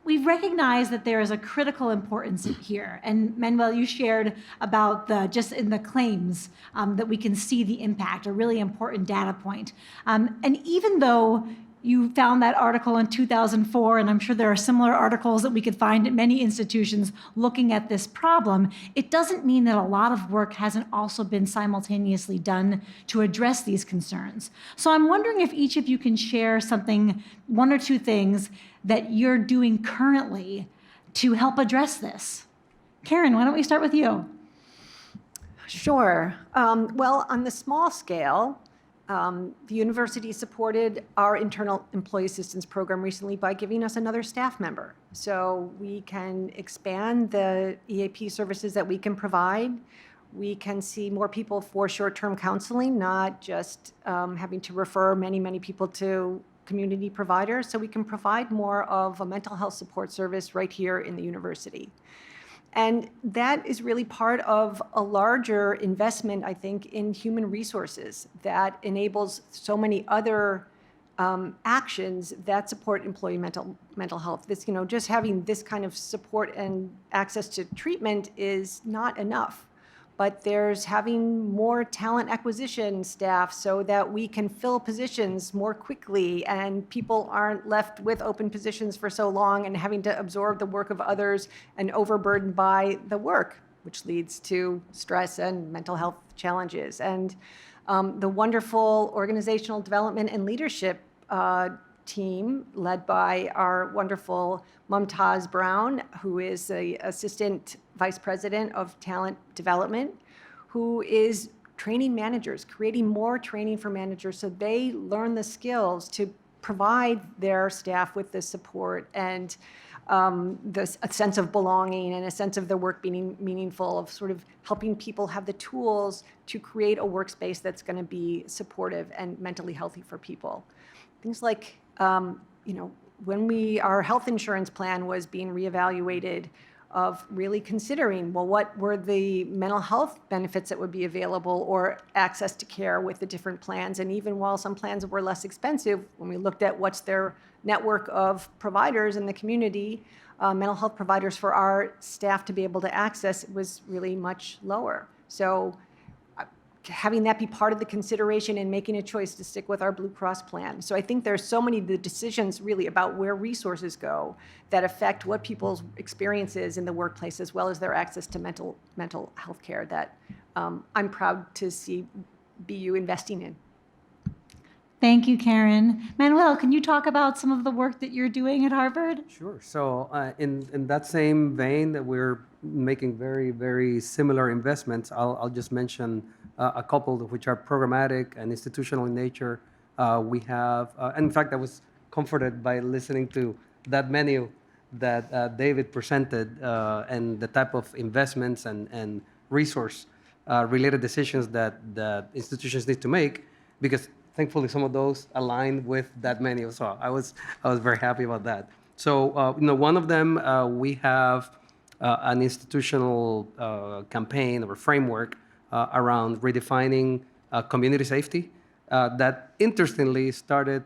We've recognized that there is a critical importance here. And Manuel, you shared about just in the claims that we can see the impact, a really important data point. And even though you found that article in 2004, and I'm sure there are similar articles that we could find at many institutions looking at this problem, it doesn't mean that a lot of work hasn't also been simultaneously done to address these concerns. So I'm wondering if each of you can share something, 1 or 2 things that you're doing currently to help address this. Karen, why don't we start with you? Sure. Well, on the small scale, the university supported our internal employee assistance program recently by giving us another staff member. So we can expand the EAP services that we can provide. We can see more people for short-term counseling, not just having to refer many people to community providers. So we can provide more of a mental health support service right here in the university. And that is really part of a larger investment, I think, in human resources that enables so many other actions that support employee mental health. This, just having this kind of support and access to treatment is not enough. But there's having more talent acquisition staff so that we can fill positions more quickly and people aren't left with open positions for so long and having to absorb the work of others and overburdened by the work, which leads to stress and mental health challenges. And the wonderful organizational development and leadership team led by our wonderful Mumtaz Brown, who is the Assistant Vice President of Talent Development, who is training managers, creating more training for managers so they learn the skills to provide their staff with the support and a sense of belonging and a sense of their work being meaningful, of sort of helping people have the tools to create a workspace that's going to be supportive and mentally healthy for people. Things like, when our health insurance plan was being reevaluated, of really considering, well, what were the mental health benefits that would be available or access to care with the different plans. And even while some plans were less expensive, when we looked at what's their network of providers in the community, mental health providers for our staff to be able to access was really much lower. So having that be part of the consideration and making a choice to stick with our Blue Cross plan. So I think there's so many of the decisions really about where resources go that affect what people's experiences in the workplace as well as their access to mental health care that I'm proud to see BU investing in. Thank you, Karen. Manuel, can you talk about some of the work that you're doing at Harvard? Sure. So in that same vein that we're making very, very similar investments, I'll just mention a couple which are programmatic and institutional in nature. We have, and in fact, I was comforted by listening to that menu that David presented and the type of investments and resource related decisions that institutions need to make, because thankfully some of those align with that menu. So I was very happy about that. So one of them, we have an institutional campaign or framework around redefining community safety that interestingly started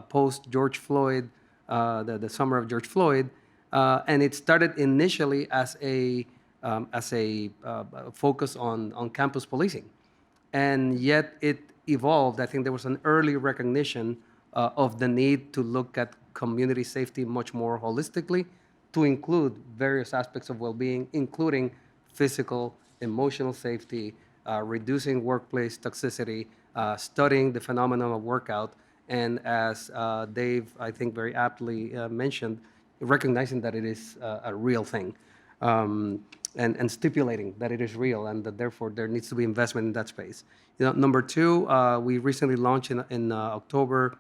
post George Floyd, the summer of George Floyd, and it started initially as a focus on campus policing, and yet it evolved. I think there was an early recognition of the need to look at community safety much more holistically, to include various aspects of well-being, including physical, emotional safety, reducing workplace toxicity, studying the phenomenon of workout, and as Dave, I think, very aptly mentioned, recognizing that it is a real thing, and stipulating that it is real, and that therefore there needs to be investment in that space. Number two, we recently launched in October.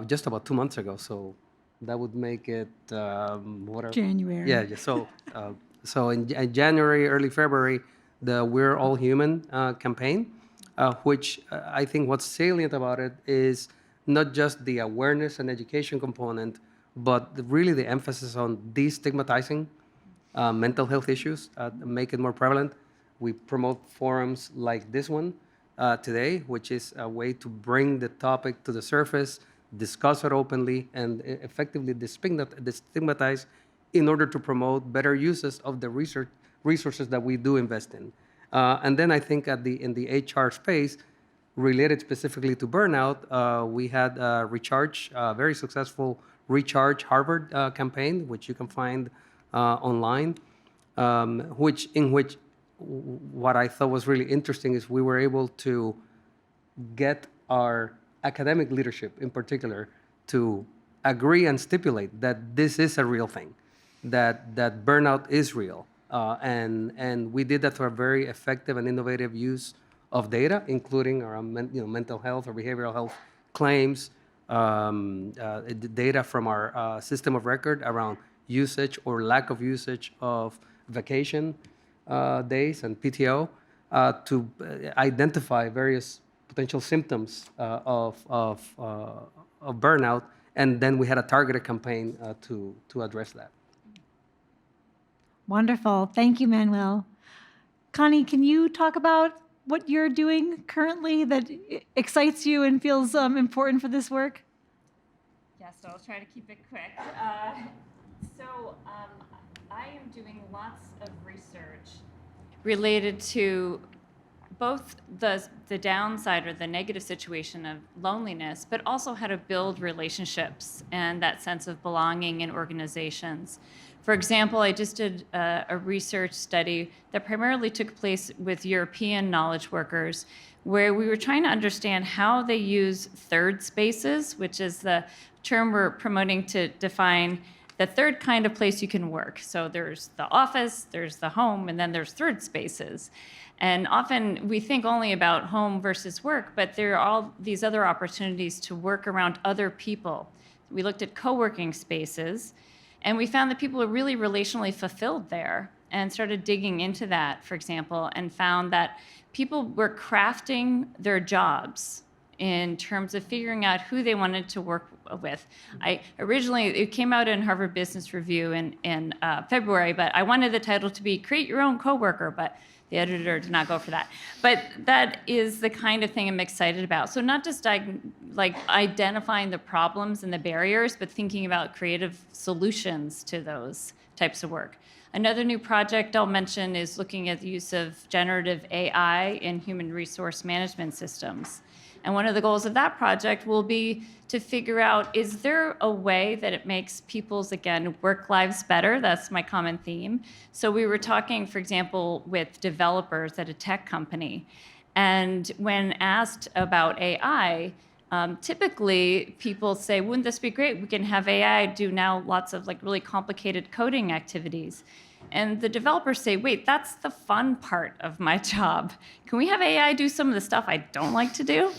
Just about 2 months ago. So that would make it whatever. January. Yeah. So in January, early February, the We're All Human campaign, which I think what's salient about it is not just the awareness and education component, but really the emphasis on destigmatizing mental health issues, make it more prevalent. We promote forums like this one today, which is a way to bring the topic to the surface, discuss it openly, and effectively destigmatize in order to promote better uses of the resources that we do invest in. And then I think in the HR space, related specifically to burnout, we had Recharge, a very successful Recharge Harvard campaign, which you can find online, in which what I thought was really interesting is we were able to get our academic leadership in particular to agree and stipulate that this is a real thing, that burnout is real. And we did that through a very effective and innovative use of data, including around mental health or behavioral health claims, data from our system of record around usage or lack of usage of vacation days and PTO, to identify various potential symptoms of burnout, and then we had a targeted campaign to address that. Wonderful. Thank you, Manuel. Connie, can you talk about what you're doing currently that excites you and feels important for this work? Yes, so I'll try to keep it quick. I am doing lots of research related to both the downside or the negative situation of loneliness, but also how to build relationships and that sense of belonging in organizations. For example, I just did a research study that primarily took place with European knowledge workers, where we were trying to understand how they use third spaces, which is the term we're promoting to define the third kind of place you can work. So there's the office, there's the home, and then there's third spaces. And often we think only about home versus work, but there are all these other opportunities to work around other people. We looked at co-working spaces, and we found that people were really relationally fulfilled there, and started digging into that, for example, and found that people were crafting their jobs in terms of figuring out who they wanted to work with. It came out in Harvard Business Review in February, but I wanted the title to be Create Your Own Coworker, but the editor did not go for that. But that is the kind of thing I'm excited about. So not just identifying the problems and the barriers, but thinking about creative solutions to those types of work. Another new project I'll mention is looking at the use of generative AI in human resource management systems. And one of the goals of that project will be to figure out, is there a way that it makes people's, again, work lives better? That's my common theme. So we were talking, for example, with developers at a tech company, And when asked about AI, typically people say, wouldn't this be great? We can have AI do now lots of like really complicated coding activities. And the developers say, wait, that's the fun part of my job. Can we have AI do some of the stuff I don't like to do?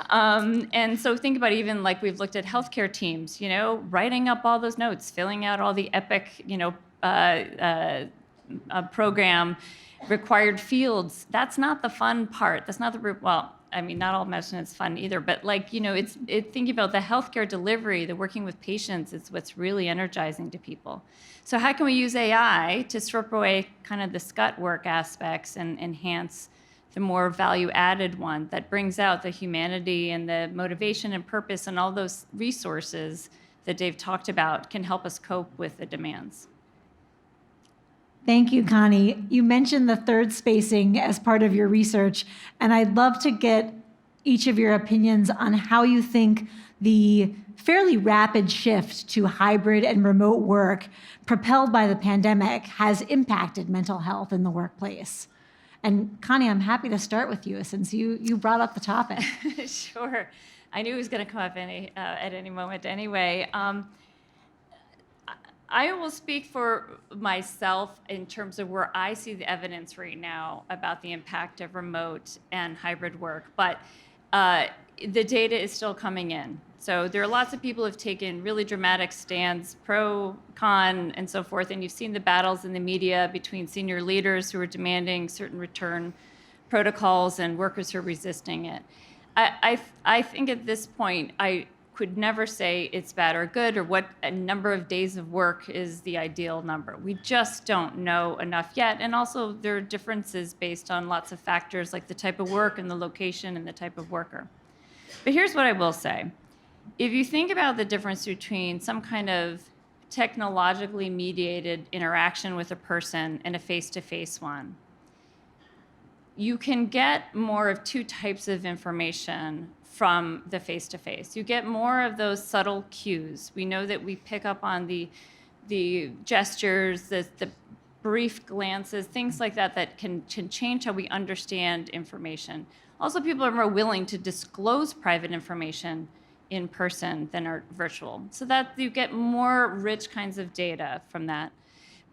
And so think about even like we've looked at healthcare teams, you know, writing up all those notes, filling out all the epic, you know, program required fields. That's not the fun part. That's not the, well, I mean, not all medicine is fun either, but like, you know, thinking about the healthcare delivery, the working with patients, is what's really energizing to people. So how can we use AI to strip away kind of the scut work aspects and enhance the more value-added one that brings out the humanity and the motivation and purpose and all those resources that Dave talked about can help us cope with the demands. Thank you, Connie. You mentioned the third spacing as part of your research, and I'd love to get each of your opinions on how you think the fairly rapid shift to hybrid and remote work propelled by the pandemic has impacted mental health in the workplace. And Connie, I'm happy to start with you since you brought up the topic. Sure. I knew it was going to come up at any moment anyway. I will speak for myself in terms of where I see the evidence right now about the impact of remote and hybrid work, but the data is still coming in. So there are lots of people who have taken really dramatic stands, pro, con, and so forth, and you've seen the battles in the media between senior leaders who are demanding certain return protocols and workers who are resisting it. I think at this point, I could never say it's bad or good or what a number of days of work is the ideal number. We just don't know enough yet. And also there are differences based on lots of factors like the type of work and the location and the type of worker. But here's what I will say. If you think about the difference between some kind of technologically mediated interaction with a person and a face-to-face one, you can get more of two types of information from the face-to-face. You get more of those subtle cues. We know that we pick up on the gestures, the brief glances, things like that that can change how we understand information. Also, people are more willing to disclose private information in person than are virtual. So that you get more rich kinds of data from that.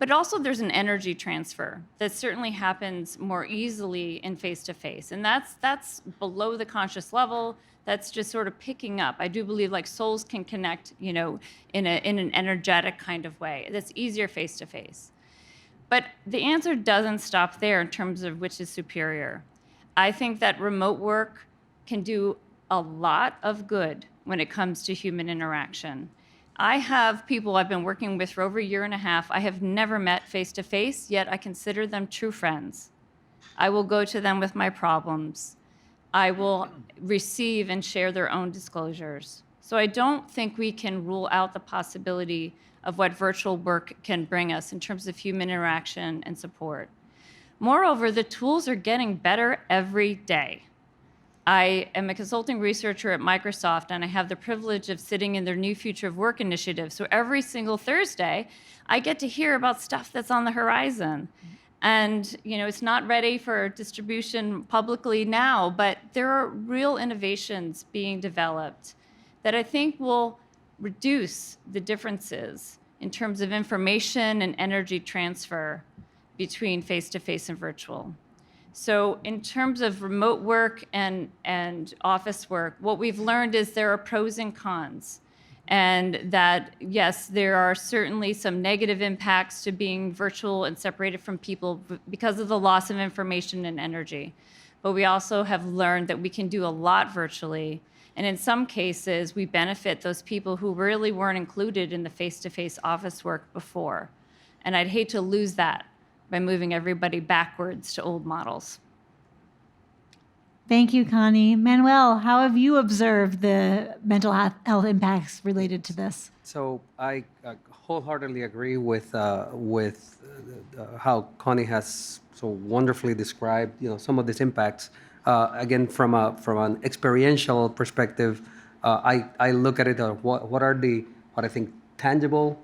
But also there's an energy transfer that certainly happens more easily in face-to-face. And that's below the conscious level. That's just sort of picking up. I do believe like souls can connect, you know, in an energetic kind of way. That's easier face-to-face. But the answer doesn't stop there in terms of which is superior. I think that remote work can do a lot of good when it comes to human interaction. I have people I've been working with for over a year and a half. I have never met face-to-face, yet I consider them true friends. I will go to them with my problems. I will receive and share their own disclosures. So I don't think we can rule out the possibility of what virtual work can bring us in terms of human interaction and support. Moreover, the tools are getting better every day. I am a consulting researcher at Microsoft, and I have the privilege of sitting in their New Future of Work initiative. So every single Thursday, I get to hear about stuff that's on the horizon. And you know, it's not ready for distribution publicly now, but there are real innovations being developed that I think will reduce the differences in terms of information and energy transfer between face-to-face and virtual. So in terms of remote work and office work, what we've learned is there are pros and cons. And that, yes, there are certainly some negative impacts to being virtual and separated from people because of the loss of information and energy. But we also have learned that we can do a lot virtually. And in some cases, we benefit those people who really weren't included in the face-to-face office work before. And I'd hate to lose that by moving everybody backwards to old models. Thank you, Connie. Manuel, how have you observed the mental health impacts related to this? So I wholeheartely agree with how Connie has so wonderfully described, you know, some of these impacts. Again, from an experiential perspective, I look at it. What are what I think tangible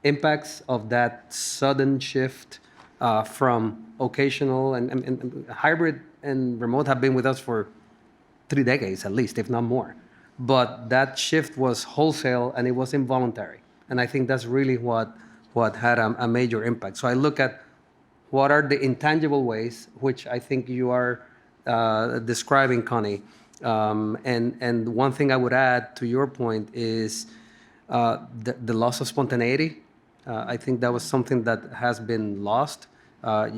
impacts of that sudden shift from occasional and hybrid and remote have been with us for 3 decades at least, if not more. But that shift was wholesale and it was involuntary. And I think that's really what had a major impact. So I look at what are the intangible ways, which I think you are describing, Connie. And one thing I would add to your point is the loss of spontaneity. I think that was something that has been lost.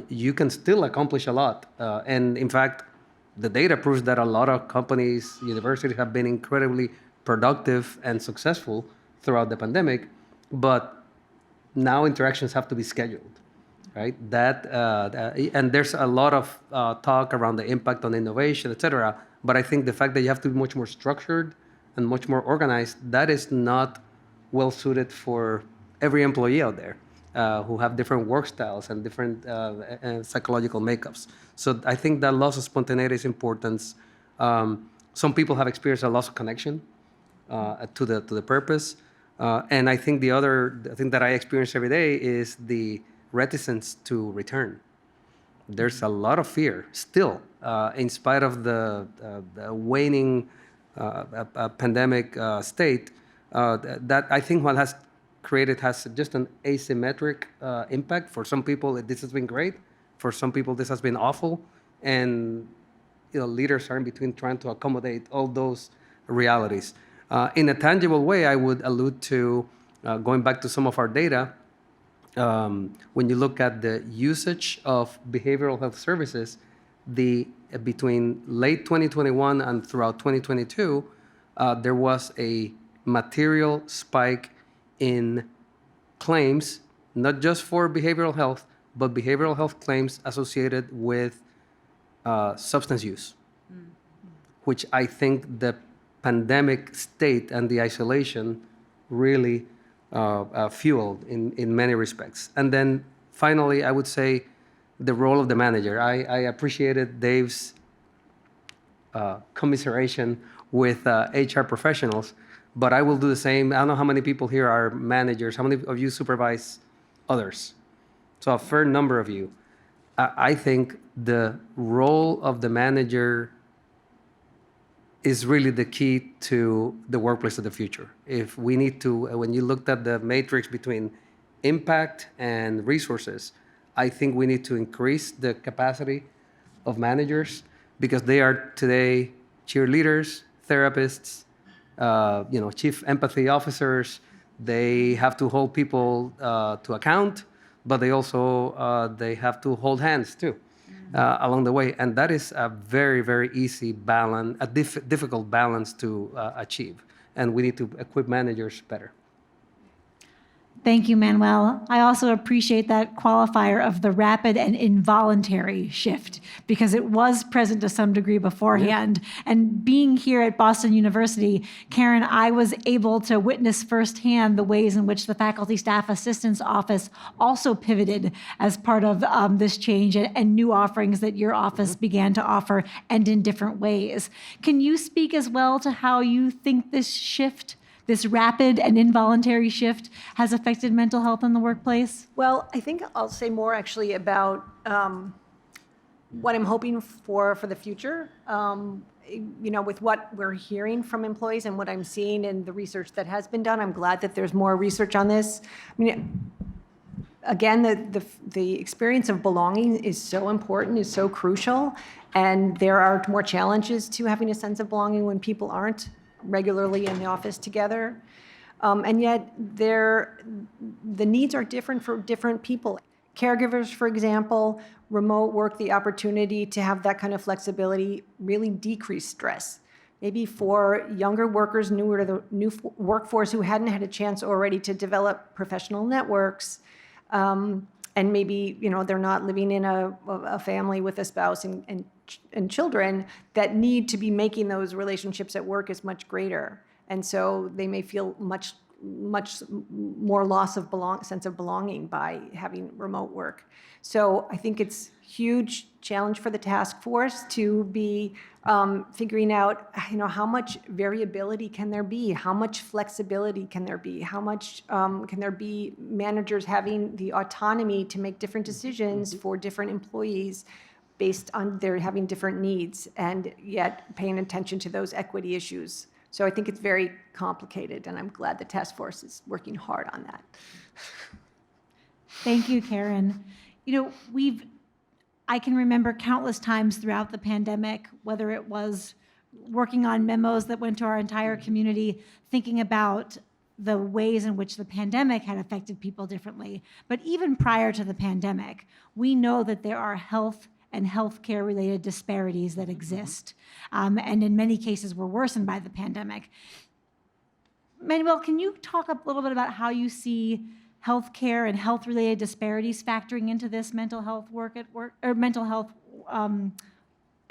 You can still accomplish a lot. And in fact, the data proves that a lot of companies, universities have been incredibly productive and successful throughout the pandemic, but now interactions have to be scheduled, right? And there's a lot of talk around the impact on innovation, et cetera, but I think the fact that you have to be much more structured and much more organized, that is not well suited for every employee out there who have different work styles and different psychological makeups. So I think that loss of spontaneity is important. Some people have experienced a loss of connection to the purpose. And I think the other thing that I experience every day is the reticence to return. There's a lot of fear still, in spite of the waning pandemic state, that I think what has created has just an asymmetric impact. For some people, this has been great. For some people, this has been awful. And leaders are in between trying to accommodate all those realities. In a tangible way, I would allude to, going back to some of our data, when you look at the usage of behavioral health services, between late 2021 and throughout 2022, there was a material spike in claims, not just for behavioral health, but behavioral health claims associated with substance use, which I think the pandemic state and the isolation really fueled in many respects. And then finally, I would say the role of the manager. I appreciated Dave's commiseration with HR professionals, but I will do the same. I don't know how many people here are managers. How many of you supervise others? So a fair number of you. I think the role of the manager is really the key to the workplace of the future. If we need to, when you looked at the matrix between impact and resources, I think we need to increase the capacity of managers because they are today cheerleaders, therapists, chief empathy officers. They have to hold people to account, but they also they have to hold hands too along the way, and that is a very, very easy balance, a difficult balance to achieve, and we need to equip managers better. Thank you, Manuel. I also appreciate that qualifier of the rapid and involuntary shift because it was present to some degree beforehand. Yeah. And being here at Boston University, Karen, I was able to witness firsthand the ways in which the Faculty Staff Assistance Office also pivoted as part of this change and new offerings that your office began to offer and in different ways. Can you speak as well to how you think this shift, this rapid and involuntary shift, has affected mental health in the workplace? Well, I think I'll say more actually about what I'm hoping for the future. With what we're hearing from employees and what I'm seeing in the research that has been done, I'm glad that there's more research on this. I mean, again, the experience of belonging is so important, is so crucial, and there are more challenges to having a sense of belonging when people aren't regularly in the office together. And yet the needs are different for different people. Caregivers, for example, remote work, the opportunity to have that kind of flexibility really decrease stress. Maybe for younger workers, newer to the new workforce who hadn't had a chance already to develop professional networks, and maybe they're not living in a family with a spouse and children, that need to be making those relationships at work is much greater. And so they may feel much much more loss of sense of belonging by having remote work. So I think it's huge challenge for the task force to be figuring out, how much variability can there be? How much flexibility can there be? How much can there be managers having the autonomy to make different decisions for different employees based on their having different needs, and yet paying attention to those equity issues? So I think it's very complicated, and I'm glad the task force is working hard on that. Thank you, Karen. I can remember countless times throughout the pandemic, whether it was working on memos that went to our entire community, thinking about the ways in which the pandemic had affected people differently. But even prior to the pandemic, we know that there are health and healthcare related disparities that exist, and in many cases were worsened by the pandemic. Manuel, can you talk a little bit about how you see healthcare and health-related disparities factoring into this mental health work at work, or mental health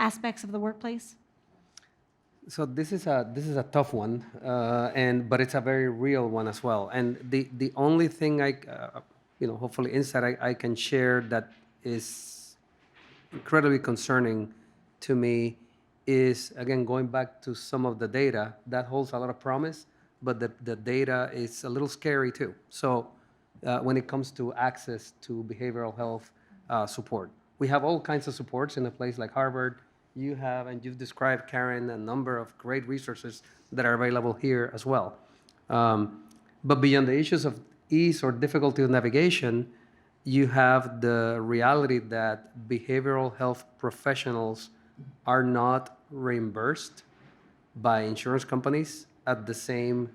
aspects of the workplace? So this is a tough one, but it's a very real one as well. And the only thing hopefully insight I can share that is incredibly concerning to me is, again, going back to some of the data that holds a lot of promise, but the data is a little scary too. So when it comes to access to behavioral health support, we have all kinds of supports in a place like Harvard. You have, and you've described, Karen, a number of great resources that are available here as well. But beyond the issues of ease or difficulty of navigation, you have the reality that behavioral health professionals are not reimbursed by insurance companies at the same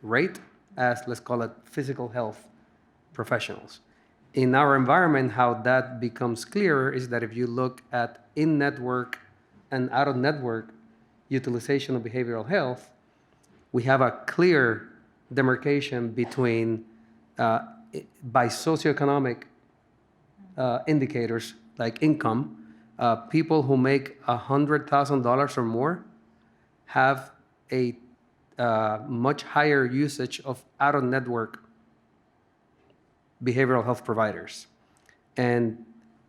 rate as, let's call it, physical health professionals. In our environment, how that becomes clearer is that if you look at in-network and out-of-network utilization of behavioral health, we have a clear demarcation between by socioeconomic indicators like income. People who make $100,000 or more have a much higher usage of out-of-network behavioral health providers. And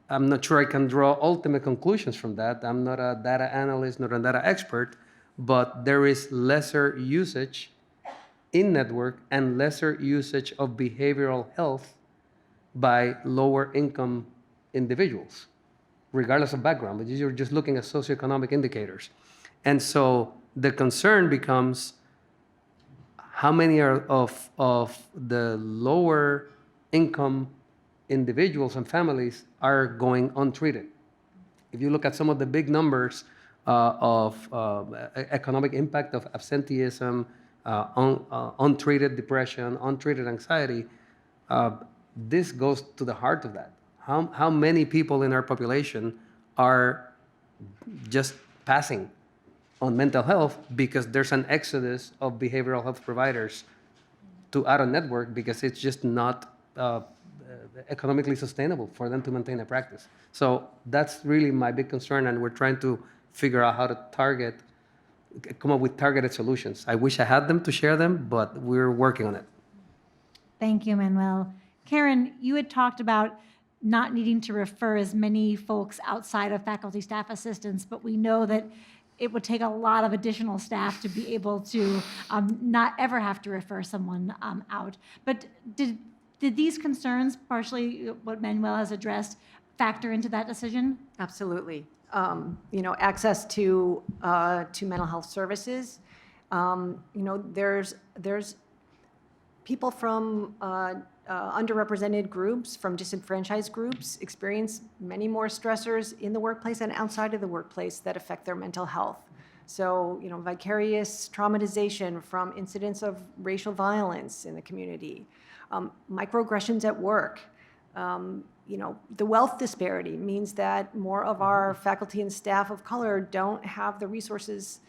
I'm not sure I can draw ultimate conclusions from that. I'm not a data analyst, not a data expert, but there is lesser usage in network and lesser usage of behavioral health by lower income individuals, regardless of background, but you're just looking at socioeconomic indicators. And so the concern becomes how many of the lower income individuals and families are going untreated. If you look at some of the big numbers of economic impact of absenteeism, untreated depression, untreated anxiety, this goes to the heart of that. How many people in our population are just passing on mental health because there's an exodus of behavioral health providers to out-of-network because it's just not economically sustainable for them to maintain a practice. So that's really my big concern, and we're trying to figure out how to come up with targeted solutions. I wish I had them to share them, but we're working on it. Thank you, Manuel. Karen, you had talked about not needing to refer as many folks outside of faculty staff assistants, but we know that it would take a lot of additional staff to be able to not ever have to refer someone out. But did these concerns, partially what Manuel has addressed, factor into that decision? Absolutely. Access to mental health services. There's people from underrepresented groups, from disenfranchised groups, experience many more stressors in the workplace and outside of the workplace that affect their mental health. So, vicarious traumatization from incidents of racial violence in the community, microaggressions at work. The wealth disparity means that more of our faculty and staff of color don't have the resources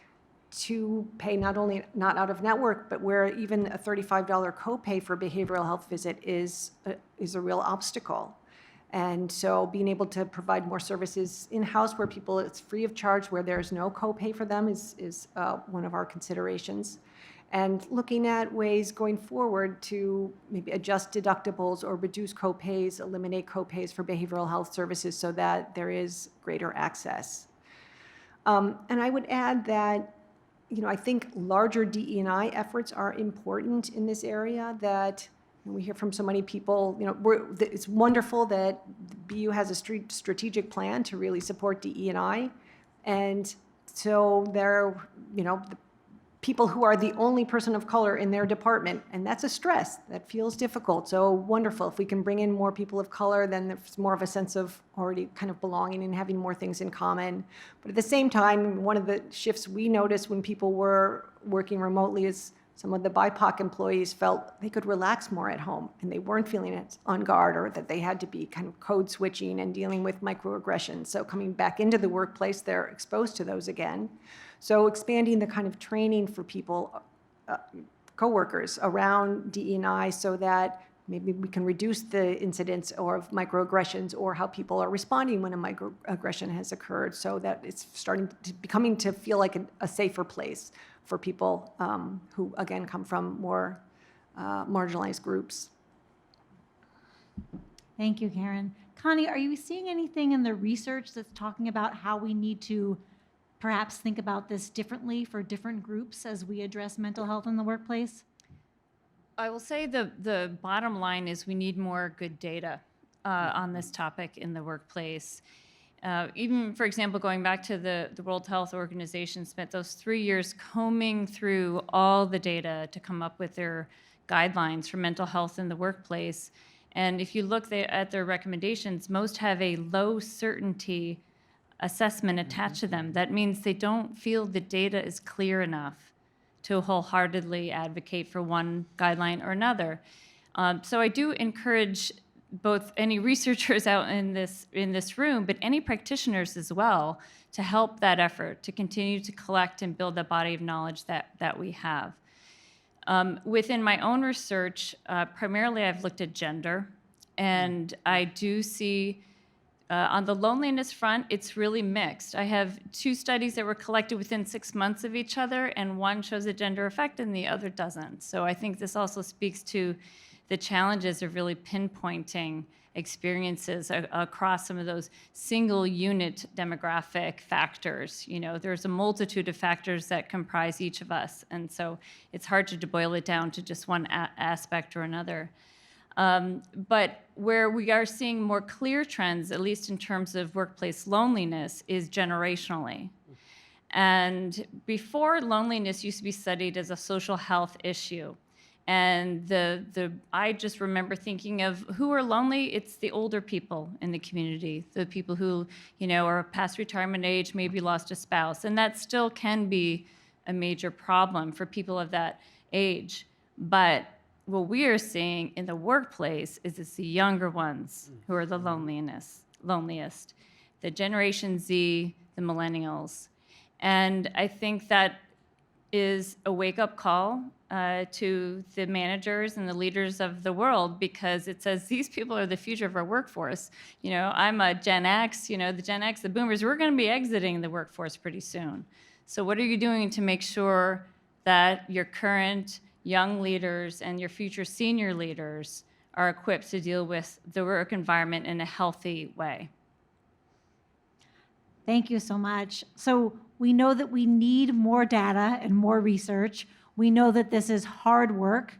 to pay not out of network, but where even a $35 copay for a behavioral health visit is a real obstacle. And so being able to provide more services in-house where it's free of charge, where there's no copay for them is one of our considerations. and looking at ways going forward to maybe adjust deductibles or reduce copays, eliminate copays for behavioral health services so that there is greater access. And I would add that, I think larger DE&I efforts are important in this area. That we hear from so many people. It's wonderful that BU has a strategic plan to really support DE&I, and so there, the people who are the only person of color in their department, and that's a stress that feels difficult. So wonderful if we can bring in more people of color, then there's more of a sense of already kind of belonging and having more things in common. But at the same time, one of the shifts we noticed when people were working remotely is some of the BIPOC employees felt they could relax more at home, and they weren't feeling on guard, or that they had to be kind of code switching and dealing with microaggressions. So coming back into the workplace, they're exposed to those again. So expanding the kind of training for people, coworkers around DE&I, so that maybe we can reduce the incidence of microaggressions, or how people are responding when a microaggression has occurred, so that it's becoming to feel like a safer place for people who, again, come from more marginalized groups. Thank you, Karen. Connie, are you seeing anything in the research that's talking about how we need to perhaps think about this differently for different groups as we address mental health in the workplace? I will say the bottom line is we need more good data on this topic in the workplace. Even, for example, going back to the World Health Organization spent those 3 years combing through all the data to come up with their guidelines for mental health in the workplace. And if you look at their recommendations, most have a low certainty assessment attached to them. That means they don't feel the data is clear enough to wholeheartedly advocate for one guideline or another. So I do encourage both any researchers out in this room, but any practitioners as well, to help that effort, to continue to collect and build the body of knowledge that we have. Within my own research, primarily I've looked at gender, and I do see on the loneliness front, it's really mixed. I have 2 studies that were collected within 6 months of each other, and one shows a gender effect and the other doesn't. So I think this also speaks to the challenges of really pinpointing experiences across some of those single unit demographic factors. There's a multitude of factors that comprise each of us, and so it's hard to boil it down to just one aspect or another. But where we are seeing more clear trends, at least in terms of workplace loneliness, is generationally. And before, loneliness used to be studied as a social health issue. And I just remember thinking of who are lonely. It's the older people in the community, the people who, are past retirement age, maybe lost a spouse. And that still can be a major problem for people of that age. But what we are seeing in the workplace is it's the younger ones who are the loneliest, the Generation Z, the millennials. And I think that is a wake-up call to the managers and the leaders of the world, because it says these people are the future of our workforce. I'm a Gen X, the Gen X, the boomers, we're going to be exiting the workforce pretty soon. So what are you doing to make sure that your current young leaders and your future senior leaders are equipped to deal with the work environment in a healthy way? Thank you so much. So we know that we need more data and more research. We know that this is hard work,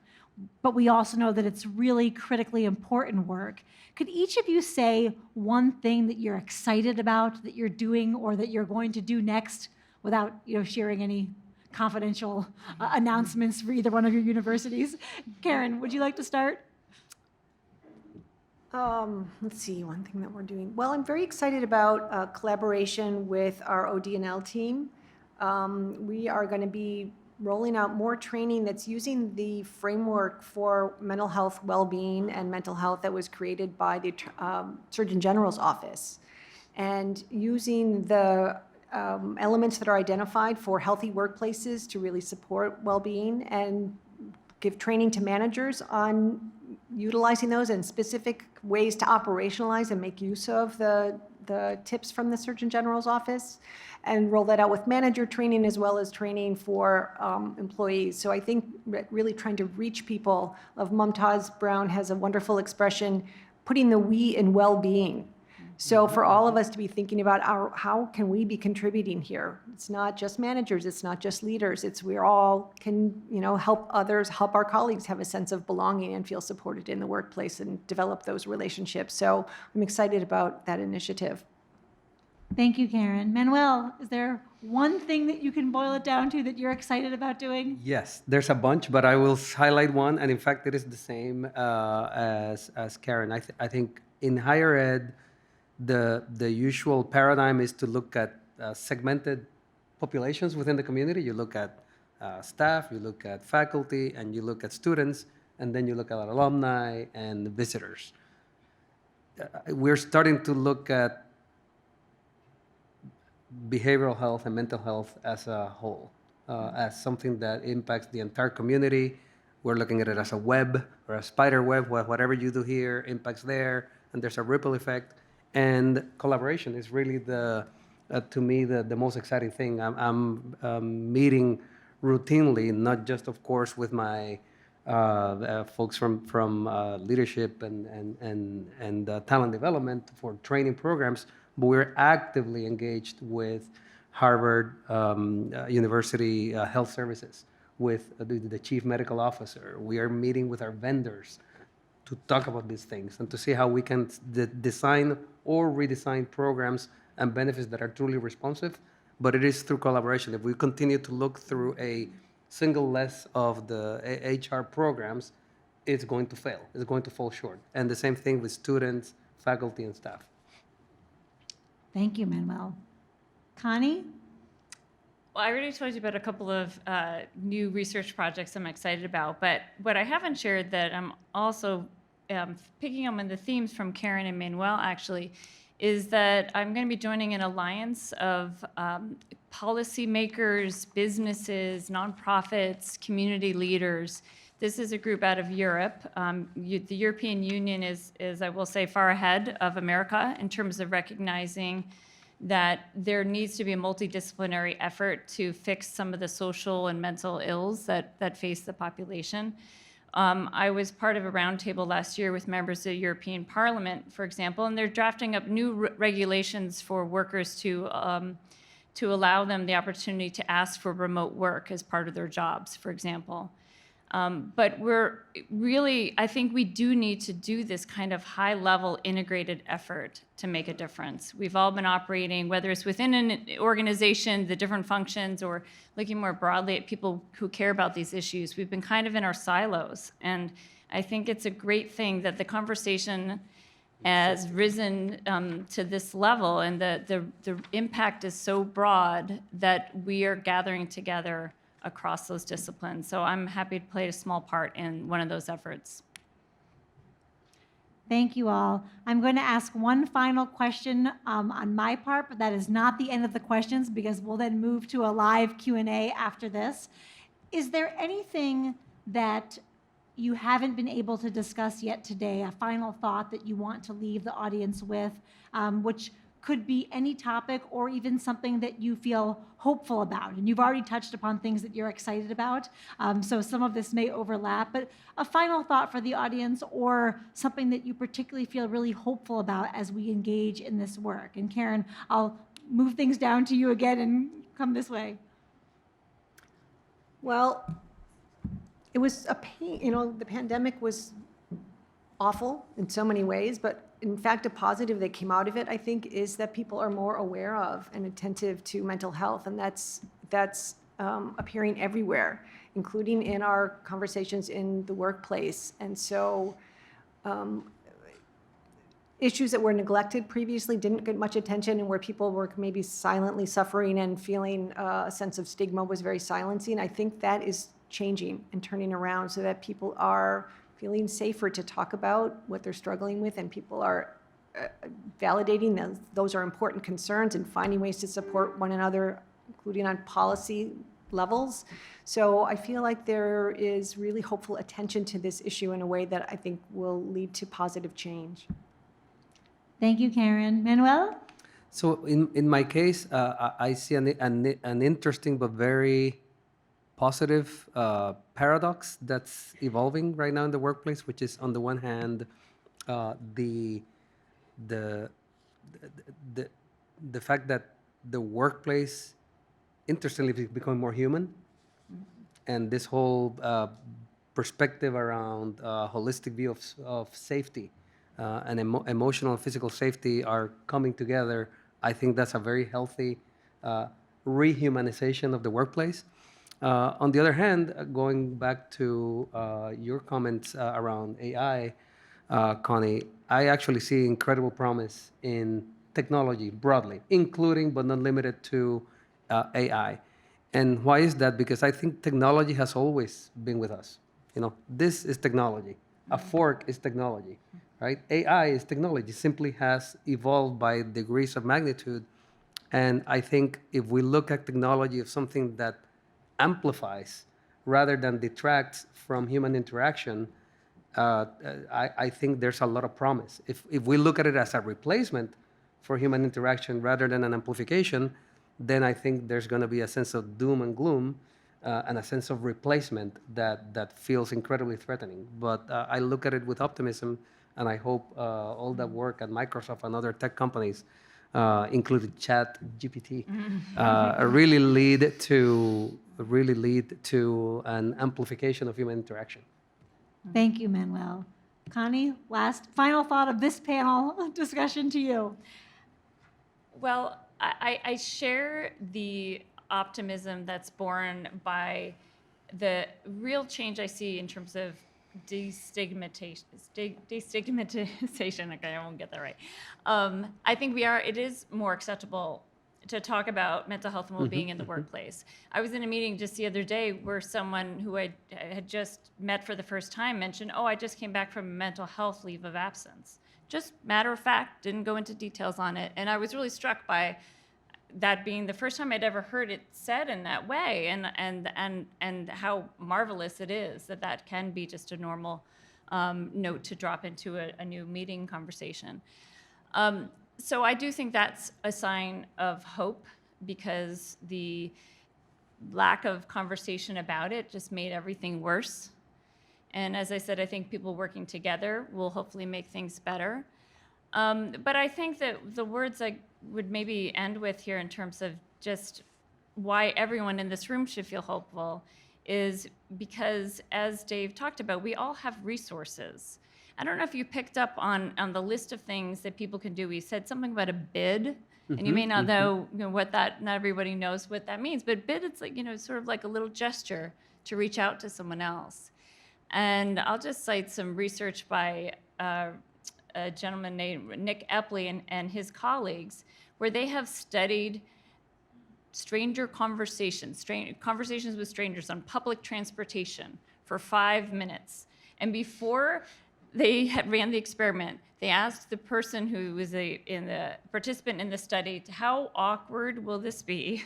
but we also know that it's really critically important work. Could each of you say one thing that you're excited about, that you're doing, or that you're going to do next, without sharing any confidential announcements for either one of your universities? Karen, would you like to start? Let's see, one thing that we're doing. Well, I'm very excited about collaboration with our OD&L team. We are going to be rolling out more training that's using the framework for mental health well-being and mental health that was created by the Surgeon General's office, and using the elements that are identified for healthy workplaces to really support well-being, and give training to managers on utilizing those and specific ways to operationalize and make use of the the tips from the Surgeon General's office and roll that out with manager training as well as training for employees. So I think really trying to reach people. Mumtaz Brown has a wonderful expression, putting the we in well-being. So for all of us to be thinking about how can we be contributing here? It's not just managers, it's not just leaders, it's we all can, help others, help our colleagues have a sense of belonging and feel supported in the workplace and develop those relationships. So I'm excited about that initiative. Thank you, Karen. Manuel, is there one thing that you can boil it down to that you're excited about doing? Yes, there's a bunch, but I will highlight one, and in fact, it is the same as Karen. I think in higher ed, the usual paradigm is to look at segmented populations within the community. You look at staff, you look at faculty, and you look at students, and then you look at alumni and visitors. We're starting to look at behavioral health and mental health as a whole, as something that impacts the entire community. We're looking at it as a web or a spider web, where whatever you do here impacts there, and there's a ripple effect. And collaboration is really to me, the most exciting thing. I'm meeting routinely, not just, of course, with my folks from leadership and talent development for training programs, but we're actively engaged with Harvard University Health Services, with the chief medical officer. We are meeting with our vendors to talk about these things and to see how we can design or redesign programs and benefits that are truly responsive. But it is through collaboration. If we continue to look through a single lens of the HR programs, it's going to fail. It's going to fall short. And the same thing with students, faculty, and staff. Thank you, Manuel. Connie? Well, I already told you about a couple of new research projects I'm excited about, but what I haven't shared that I'm also picking up on the themes from Karen and Manuel actually, is that I'm going to be joining an alliance of policymakers, businesses, nonprofits, community leaders. This is a group out of Europe. The European Union is, I will say, far ahead of America in terms of recognizing that there needs to be a multidisciplinary effort to fix some of the social and mental ills that face the population. I was part of a roundtable last year with members of the European Parliament, for example, and they're drafting up new regulations for workers to allow them the opportunity to ask for remote work as part of their jobs, for example. But I think we do need to do this kind of high-level integrated effort to make a difference. We've all been operating, whether it's within an organization, the different functions, or looking more broadly at people who care about these issues. We've been kind of in our silos. And I think it's a great thing that the conversation has risen to this level, and the impact is so broad that we are gathering together across those disciplines. So I'm happy to play a small part in one of those efforts. Thank you all. I'm going to ask one final question on my part, but that is not the end of the questions because we'll then move to a live Q&A after this. Is there anything that you haven't been able to discuss yet today, a final thought that you want to leave the audience with, which could be any topic or even something that you feel hopeful about? And you've already touched upon things that you're excited about, so some of this may overlap, but a final thought for the audience or something that you particularly feel really hopeful about as we engage in this work. And Karen, I'll move things down to you again and come this way. Well, it was a pain, the pandemic was awful in so many ways, but in fact, a positive that came out of it, I think, is that people are more aware of and attentive to mental health, and that's appearing everywhere, including in our conversations in the workplace. And so issues that were neglected previously didn't get much attention, and where people were maybe silently suffering and feeling a sense of stigma was very silencing. I think that is changing and turning around so that people are feeling safer to talk about what they're struggling with, and people are validating those are important concerns and finding ways to support one another, including on policy levels. So I feel like there is really hopeful attention to this issue in a way that I think will lead to positive change. Thank you, Karen. Manuel? So in my case, I see an interesting but very positive paradox that's evolving right now in the workplace, which is on the one hand, the the fact that the workplace interestingly is becoming more human, and this whole perspective around holistic view of safety and emotional and physical safety are coming together. I think that's a very healthy rehumanization of the workplace. On the other hand, going back to your comments around AI, Connie, I actually see incredible promise in technology broadly, including but not limited to AI. And why is that? Because I think technology has always been with us. You know, this is technology. A fork is technology, right? AI is technology, simply has evolved by degrees of magnitude. And I think if we look at technology as something that amplifies rather than detracts from human interaction, I think there's a lot of promise. If we look at it as a replacement for human interaction rather than an amplification, then I think there's going to be a sense of doom and gloom and a sense of replacement that feels incredibly threatening. But I look at it with optimism, and I hope all that work at Microsoft and other tech companies, including ChatGPT, really lead to an amplification of human interaction. Thank you, Manuel. Connie, final thought of this panel discussion to you. Well, I share the optimism that's born by the real change I see in terms of destigmatization. Okay, I won't get that right. I think it is more acceptable to talk about mental health and well-being in the workplace. I was in a meeting just the other day where someone who I had just met for the first time mentioned, I just came back from a mental health leave of absence. Just matter of fact, didn't go into details on it. And I was really struck by that being the first time I'd ever heard it said in that way, and how marvelous it is that can be just a normal note to drop into a new meeting conversation. So I do think that's a sign of hope, because the lack of conversation about it just made everything worse. And as I said, I think people working together will hopefully make things better. But I think that the words I would maybe end with here in terms of just why everyone in this room should feel hopeful is because, as Dave talked about, we all have resources. I don't know if you picked up on the list of things that people can do. We said something about a bid, and you may not know, what that, not everybody knows what that means, but bid, it's like, sort of like a little gesture to reach out to someone else. And I'll just cite some research by a gentleman named Nick Epley and his colleagues, where they have studied conversations with strangers on public transportation for 5 minutes. And before they ran the experiment, they asked the person who was the participant in the study, how awkward will this be?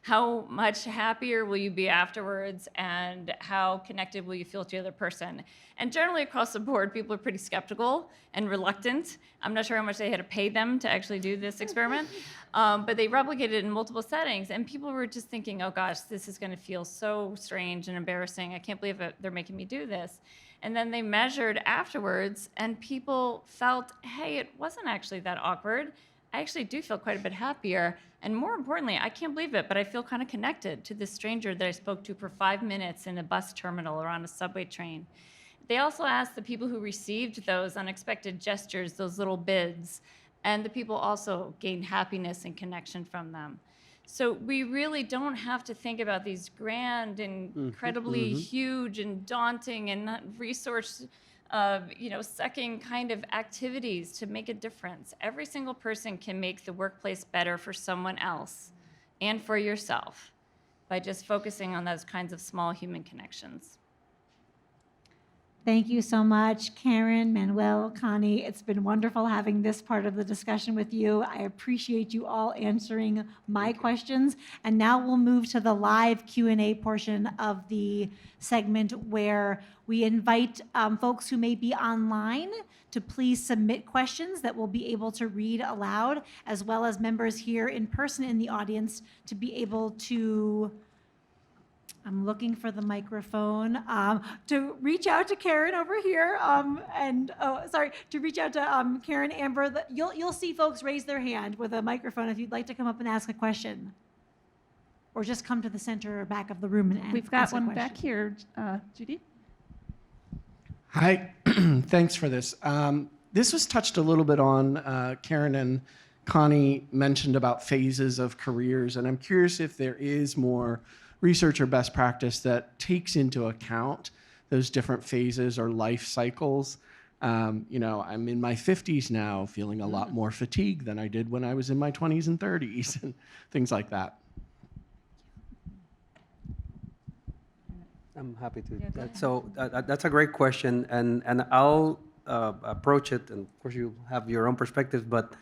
How much happier will you be afterwards, and how connected will you feel to the other person? And generally across the board, people are pretty skeptical and reluctant. I'm not sure how much they had to pay them to actually do this experiment, but they replicated it in multiple settings, and people were just thinking, oh gosh, this is gonna feel so strange and embarrassing. I can't believe they're making me do this. And then they measured afterwards, and people felt, hey, it wasn't actually that awkward. I actually do feel quite a bit happier. And more importantly, I can't believe it, but I feel kind of connected to this stranger that I spoke to for 5 minutes in a bus terminal or on a subway train. They also asked the people who received those unexpected gestures, those little bids, and the people also gained happiness and connection from them. So we really don't have to think about these grand and incredibly huge and daunting and resource sucking kind of activities to make a difference. Every single person can make the workplace better for someone else and for yourself by just focusing on those kinds of small human connections. Thank you so much, Karen, Manuel, Connie. It's been wonderful having this part of the discussion with you. I appreciate you all answering my questions. And now we'll move to the live Q&A portion of the segment, where we invite folks who may be online to please submit questions that we'll be able to read aloud, as well as members here in person in the audience to be able to, I'm looking for the microphone, to reach out to Karen over here, to reach out to Karen, Amber. You'll see folks raise their hand with a microphone if you'd like to come up and ask a question. Or just come to the center or back of the room and We've got ask a one question. back here, Judy. Hi, thanks for this. This was touched a little bit on. Karen and Connie mentioned about phases of careers, and I'm curious if there is more research or best practice that takes into account those different phases or life cycles. I'm in my 50s now, feeling a lot more fatigued than I did when I was in my 20s and 30s, and things like that. I'm happy to. Yeah, go ahead. So that's a great question, and I'll approach it, and of course you have your own perspective, but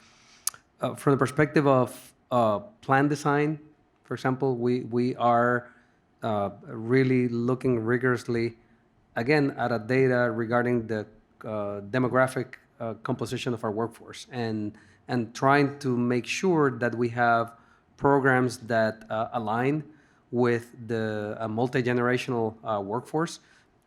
from the perspective of plan design, for example, we are really looking rigorously, again, at a data regarding the demographic composition of our workforce, and trying to make sure that we have programs that align with the multi-generational workforce.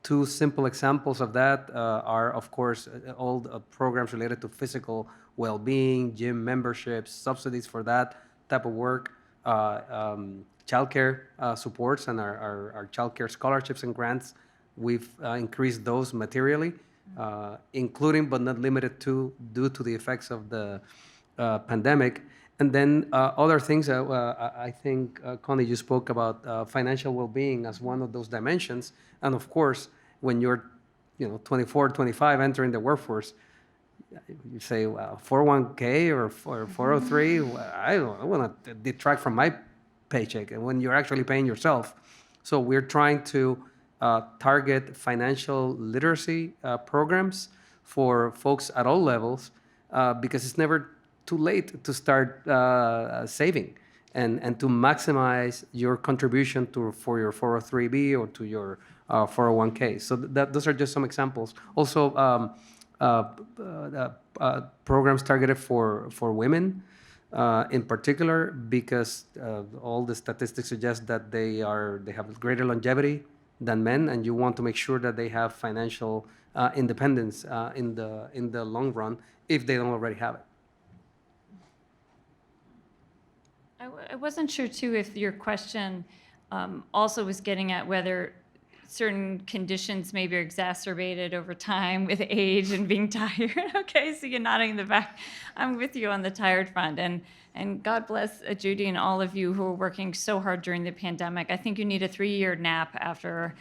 Two simple examples of that are, of course, all the programs related to physical well-being, gym memberships, subsidies for that type of work, childcare supports, and our childcare scholarships and grants. We've increased those materially, including but not limited to, due to the effects of the pandemic. And then other things, I think, Connie, you spoke about financial well-being as one of those dimensions. And of course, when you're 24, 25, entering the workforce, you say, well, 401k or 403, I want to detract from my paycheck, and when you're actually paying yourself. So we're trying to target financial literacy programs for folks at all levels, because it's never too late to start saving and to maximize your contribution for your 403b or to your 401k. So those are just some examples. Also, programs targeted for women in particular, because all the statistics suggest that they have greater longevity than men, and you want to make sure that they have financial independence in the long run if they don't already have it. I wasn't sure, too, if your question also was getting at whether certain conditions maybe are exacerbated over time with age and being tired. Okay, so you're nodding in the back. I'm with you on the tired front. And God bless Judy and all of you who are working so hard during the pandemic. I think you need a 3-year nap after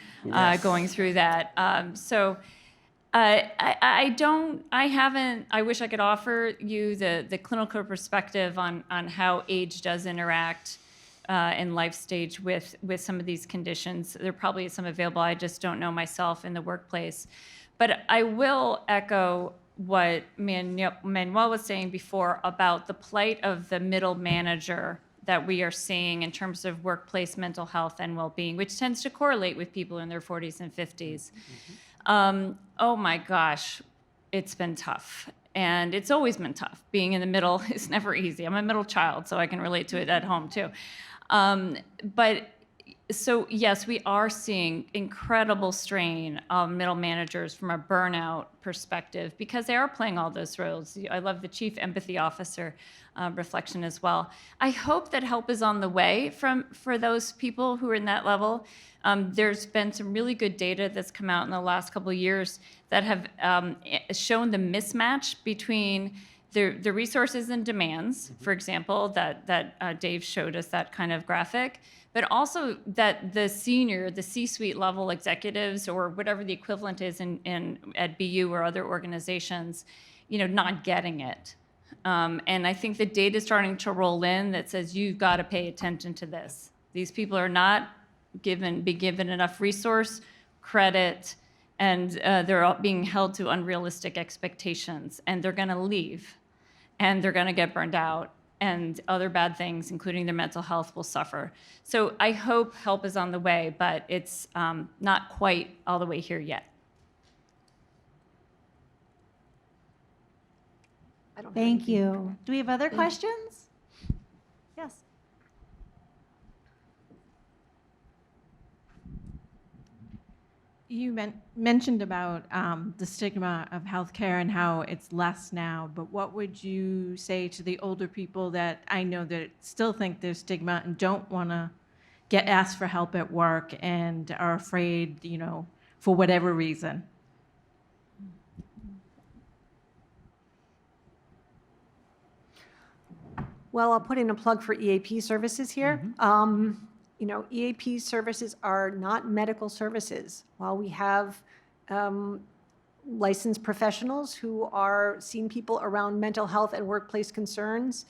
going through that. I wish I could offer you the clinical perspective on how age does interact in life stage with some of these conditions. There probably is some available. I just don't know myself in the workplace. But I will echo what Manuel was saying before about the plight of the middle manager that we are seeing in terms of workplace mental health and well-being, which tends to correlate with people in their 40s and 50s. Oh my gosh, it's been tough. And it's always been tough. Being in the middle is never easy. I'm a middle child, so I can relate to it at home too. So yes, we are seeing incredible strain on middle managers from a burnout perspective, because they are playing all those roles. I love the chief empathy officer reflection as well. I hope that help is on the way for those people who are in that level. There's been some really good data that's come out in the last couple of years that have shown the mismatch between the resources and demands, for example, that Dave showed us that kind of graphic, but also that the C-suite level executives, or whatever the equivalent is at BU or other organizations, not getting it. And I think the data is starting to roll in that says you've got to pay attention to this. These people are not given enough resource, credit, and they're all being held to unrealistic expectations, and they're going to leave, and they're going to get burned out, and other bad things, including their mental health, will suffer. So I hope help is on the way, but it's not quite all the way here yet. I don't have Thank anything. you. Do we have other questions? Yes. You mentioned about the stigma of healthcare and how it's less now, but what would you say to the older people that I know that still think there's stigma and don't want to get asked for help at work and are afraid, for whatever reason? Well, I'll put in a plug for EAP services here. EAP services are not medical services. While we have licensed professionals who are seeing people around mental health and workplace concerns,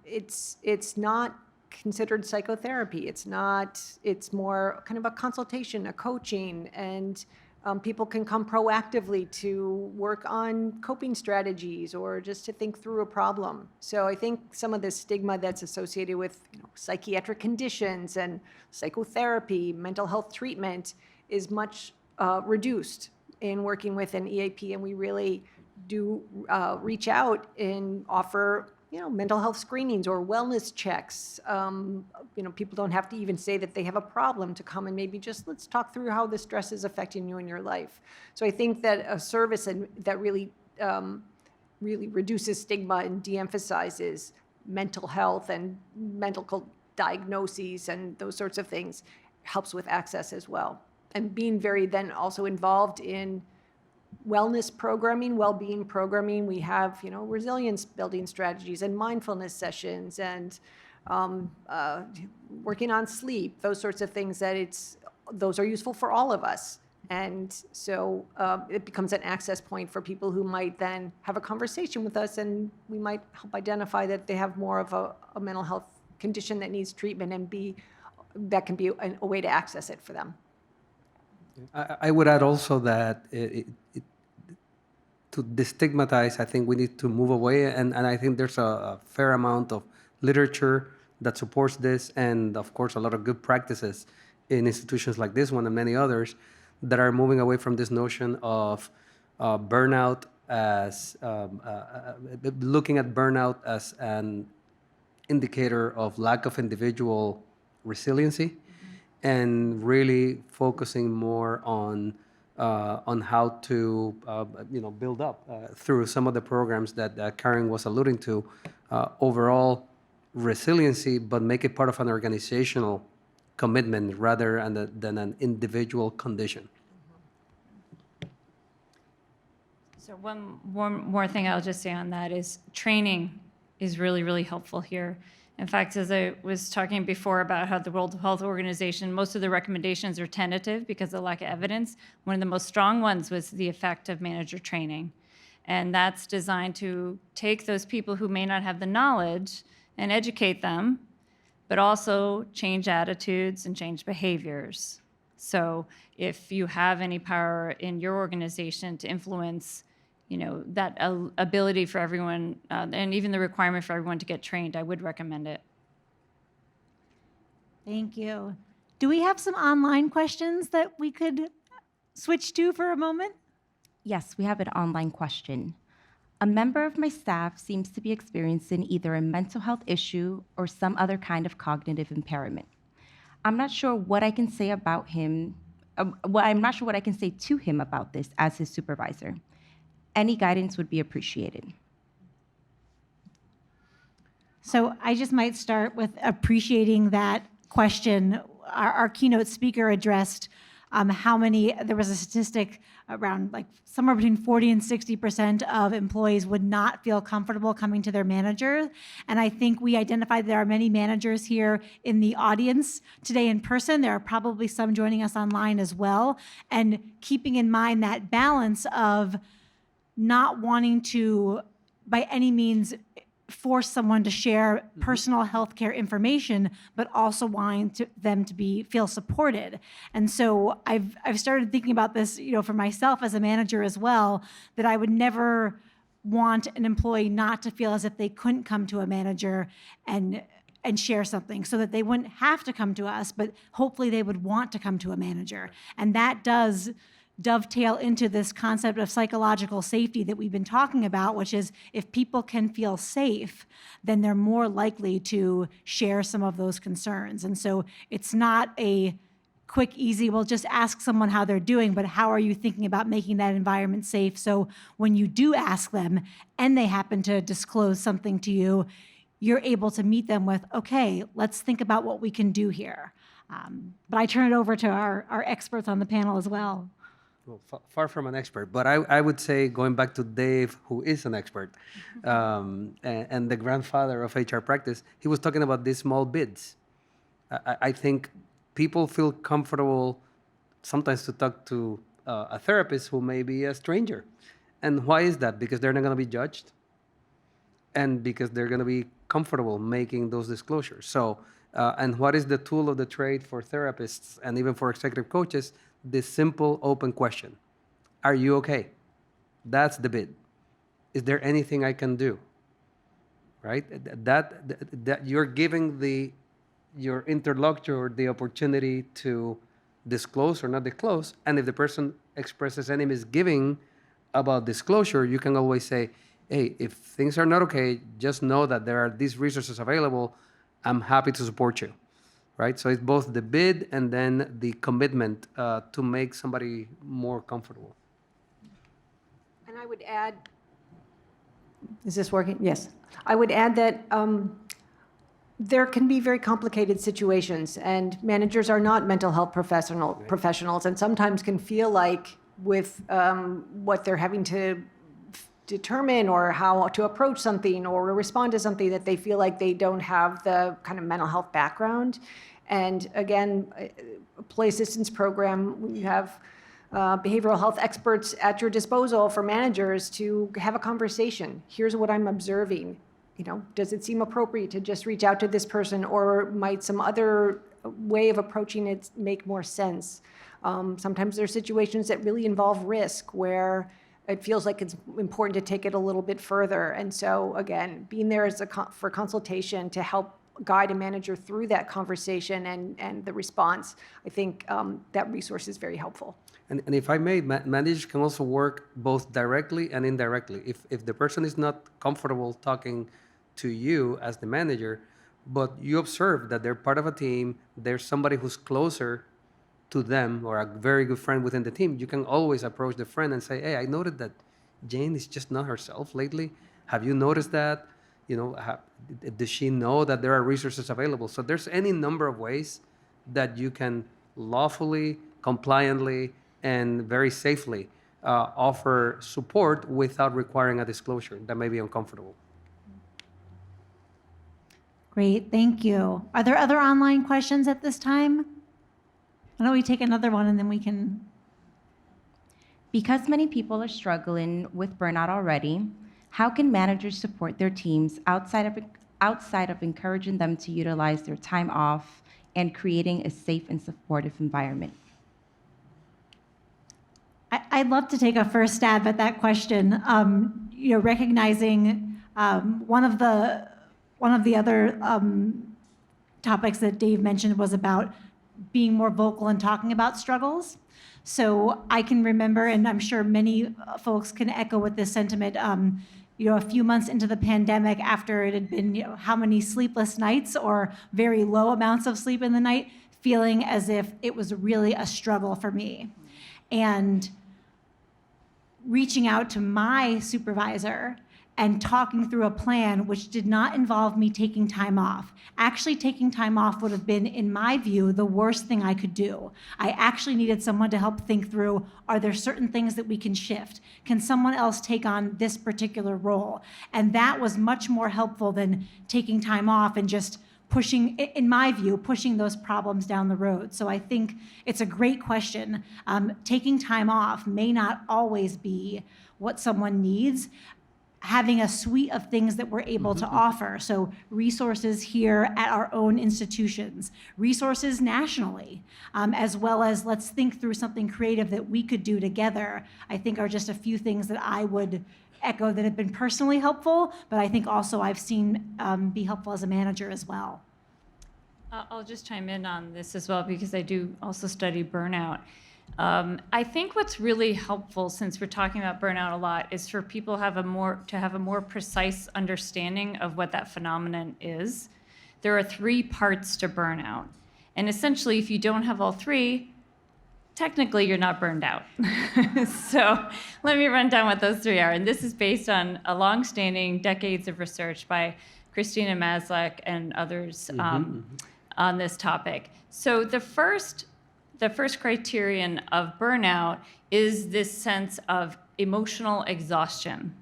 it's not considered psychotherapy. It's more kind of a consultation, a coaching, and people can come proactively to work on coping strategies or just to think through a problem. So I think some of the stigma that's associated with psychiatric conditions and psychotherapy, mental health treatment is much reduced in working with an EAP, and we really do reach out and offer mental health screenings or wellness checks. People don't have to even say that they have a problem to come and maybe just let's talk through how the stress is affecting you in your life. So I think that a service that really reduces stigma and de-emphasizes mental health and medical diagnoses and those sorts of things helps with access as well. And being very then also involved in wellness programming, well-being programming. We have, resilience building strategies and mindfulness sessions and working on sleep, those sorts of things those are useful for all of us. And so it becomes an access point for people who might then have a conversation with us, and we might help identify that they have more of a mental health condition that needs treatment, and that can be a way to access it for them. I would add also that to destigmatize, I think we need to move away, and I think there's a fair amount of literature that supports this, and of course a lot of good practices in institutions like this one and many others that are moving away from this notion of burnout as looking at burnout as an indicator of lack of individual resiliency, and really focusing more on how to build up through some of the programs that Karen was alluding to, overall resiliency, but make it part of an organizational commitment rather than an individual condition. So one more thing I'll just say on that is training is really, really helpful here. In fact, as I was talking before about how the World Health Organization, most of the recommendations are tentative because of lack of evidence. One of the most strong ones was the effect of manager training. And that's designed to take those people who may not have the knowledge and educate them, but also change attitudes and change behaviors. So if you have any power in your organization to influence that ability for everyone, and even the requirement for everyone to get trained, I would recommend it. Thank you. Do we have some online questions that we could switch to for a moment? Yes, we have an online question. A member of my staff seems to be experiencing either a mental health issue or some other kind of cognitive impairment. I'm not sure what I can say about him. I'm not sure what I can say to him about this as his supervisor. Any guidance would be appreciated. So I just might start with appreciating that question. Our keynote speaker addressed there was a statistic around somewhere between 40 and 60% of employees would not feel comfortable coming to their manager. And I think we identified there are many managers here in the audience today in person. There are probably some joining us online as well. And keeping in mind that balance of not wanting to, by any means, force someone to share personal healthcare information, but also wanting them to feel supported. And so I've started thinking about this, for myself as a manager as well, that I would never want an employee not to feel as if they couldn't come to a manager and share something, so that they wouldn't have to come to us, but hopefully they would want to come to a manager. And that does dovetail into this concept of psychological safety that we've been talking about, which is if people can feel safe, then they're more likely to share some of those concerns. And so it's not a quick, easy, well, just ask someone how they're doing, but how are you thinking about making that environment safe? So when you do ask them and they happen to disclose something to you, you're able to meet them with, okay, let's think about what we can do here. But I turn it over to our experts on the panel as well. Well, far from an expert, but I would say, going back to Dave, who is an expert, and the grandfather of HR practice, he was talking about these small bids. I think people feel comfortable sometimes to talk to a therapist who may be a stranger. And why is that? Because they're not going to be judged, and because they're going to be comfortable making those disclosures. So, and what is the tool of the trade for therapists and even for executive coaches? This simple, open question. Are you okay? That's the bid. Is there anything I can do? Right? That you're giving your interlocutor the opportunity to disclose or not disclose. And if the person expresses any misgiving about disclosure, you can always say, hey, if things are not okay, just know that there are these resources available. I'm happy to support you. Right? So it's both the bid and then the commitment to make somebody more comfortable. And I would add, is this working? Yes. I would add that there can be very complicated situations, and managers are not mental health professionals, and sometimes can feel like with what they're having to determine or how to approach something or respond to something, that they feel like they don't have the kind of mental health background. And again, a play assistance program, you have behavioral health experts at your disposal for managers to have a conversation. Here's what I'm observing. You know, does it seem appropriate to just reach out to this person, or might some other way of approaching it make more sense? Sometimes there are situations that really involve risk where it feels like it's important to take it a little bit further. And so again, being there as for consultation to help guide a manager through that conversation and the response, I think that resource is very helpful. And if I may, managers can also work both directly and indirectly. If the person is not comfortable talking to you as the manager, but you observe that they're part of a team, there's somebody who's closer to them or a very good friend within the team, you can always approach the friend and say, hey, I noted that Jane is just not herself lately. Have you noticed that? You know, does she know that there are resources available? So there's any number of ways that you can lawfully, compliantly, and very safely offer support without requiring a disclosure that may be uncomfortable. Great, thank you. Are there other online questions at this time? Why don't we take another one and then we can... Because many people are struggling with burnout already, how can managers support their teams outside of encouraging them to utilize their time off and creating a safe and supportive environment? I'd love to take a first stab at that question. You know, recognizing one of the other topics that Dave mentioned was about being more vocal and talking about struggles. So I can remember, and I'm sure many folks can echo with this sentiment, you know, a few months into the pandemic, after it had been, you know, how many sleepless nights or very low amounts of sleep in the night, feeling as if it was really a struggle for me. And reaching out to my supervisor and talking through a plan which did not involve me taking time off. Actually, taking time off would have been, in my view, the worst thing I could do. I actually needed someone to help think through, are there certain things that we can shift? Can someone else take on this particular role? And that was much more helpful than taking time off and just pushing, in my view, pushing those problems down the road. So I think it's a great question. Taking time off may not always be what someone needs. Having a suite of things that we're able to offer. So resources here at our own institutions, resources nationally, as well as let's think through something creative that we could do together, I think are just a few things that I would echo that have been personally helpful, but I think also I've seen be helpful as a manager as well. I'll just chime in on this as well, because I do also study burnout. I think what's really helpful, since we're talking about burnout a lot, is for people to have a more precise understanding of what that phenomenon is. There are 3 parts to burnout. And essentially, if you don't have all 3, technically you're not burned out. So let me run down what those 3 are. And this is based on a long-standing decades of research by Christina Maslach and others on this topic. So the first criterion of burnout is this sense of emotional exhaustion.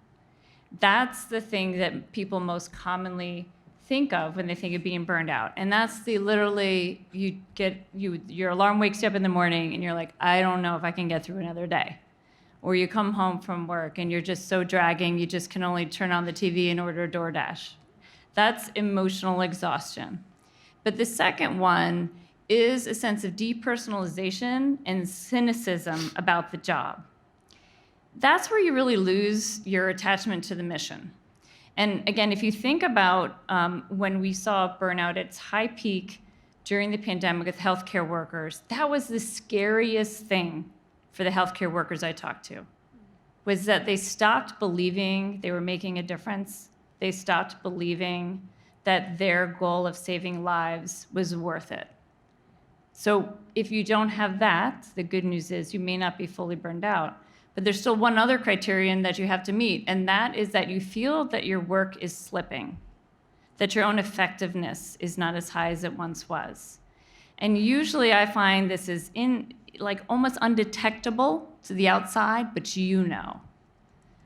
That's the thing that people most commonly think of when they think of being burned out. And that's literally, your alarm wakes you up in the morning and you're like, I don't know if I can get through another day. Or you come home from work and you're just so dragging, you just can only turn on the TV and order DoorDash. That's emotional exhaustion. But the second one is a sense of depersonalization and cynicism about the job. That's where you really lose your attachment to the mission. And again, if you think about when we saw burnout at its high peak during the pandemic with healthcare workers, that was the scariest thing for the healthcare workers I talked to, was that they stopped believing they were making a difference. They stopped believing that their goal of saving lives was worth it. So if you don't have that, the good news is you may not be fully burned out. But there's still one other criterion that you have to meet, and that is that you feel that your work is slipping, that your own effectiveness is not as high as it once was. And usually I find this is almost undetectable to the outside, but you know.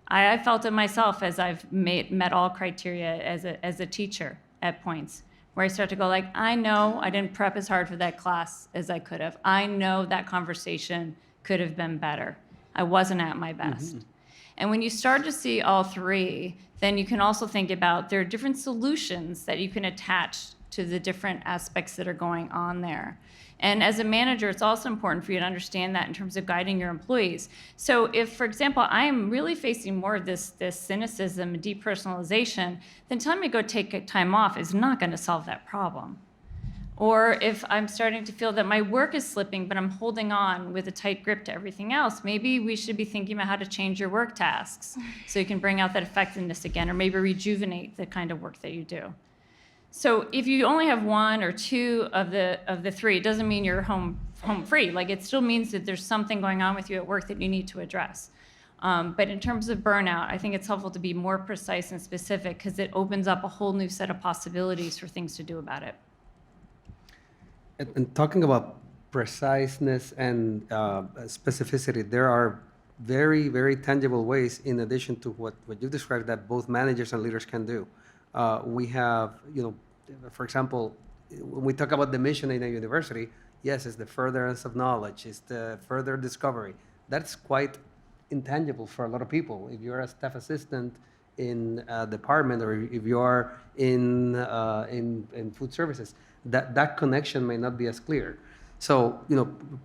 I felt it myself as I've met all criteria as a teacher at points, where I start to go like, I know I didn't prep as hard for that class as I could have. I know that conversation could have been better. I wasn't at my best. And when you start to see all 3, then you can also think about there are different solutions that you can attach to the different aspects that are going on there. And as a manager, it's also important for you to understand that in terms of guiding your employees. So if, for example, I am really facing more of this cynicism and depersonalization, then telling me to go take time off is not going to solve that problem. Or if I'm starting to feel that my work is slipping, but I'm holding on with a tight grip to everything else, maybe we should be thinking about how to change your work tasks so you can bring out that effectiveness again, or maybe rejuvenate the kind of work that you do. So if you only have 1 or 2 of the 3, it doesn't mean you're home free. Like, it still means that there's something going on with you at work that you need to address. But in terms of burnout, I think it's helpful to be more precise and specific, because it opens up a whole new set of possibilities for things to do about it. And talking about preciseness and specificity, there are very, very tangible ways, in addition to what you described, that both managers and leaders can do. We have, for example, when we talk about the mission in a university, yes, it's the furtherance of knowledge, it's the further discovery. That's quite intangible for a lot of people. If you're a staff assistant in a department, or if you are in food services, that connection may not be as clear. So,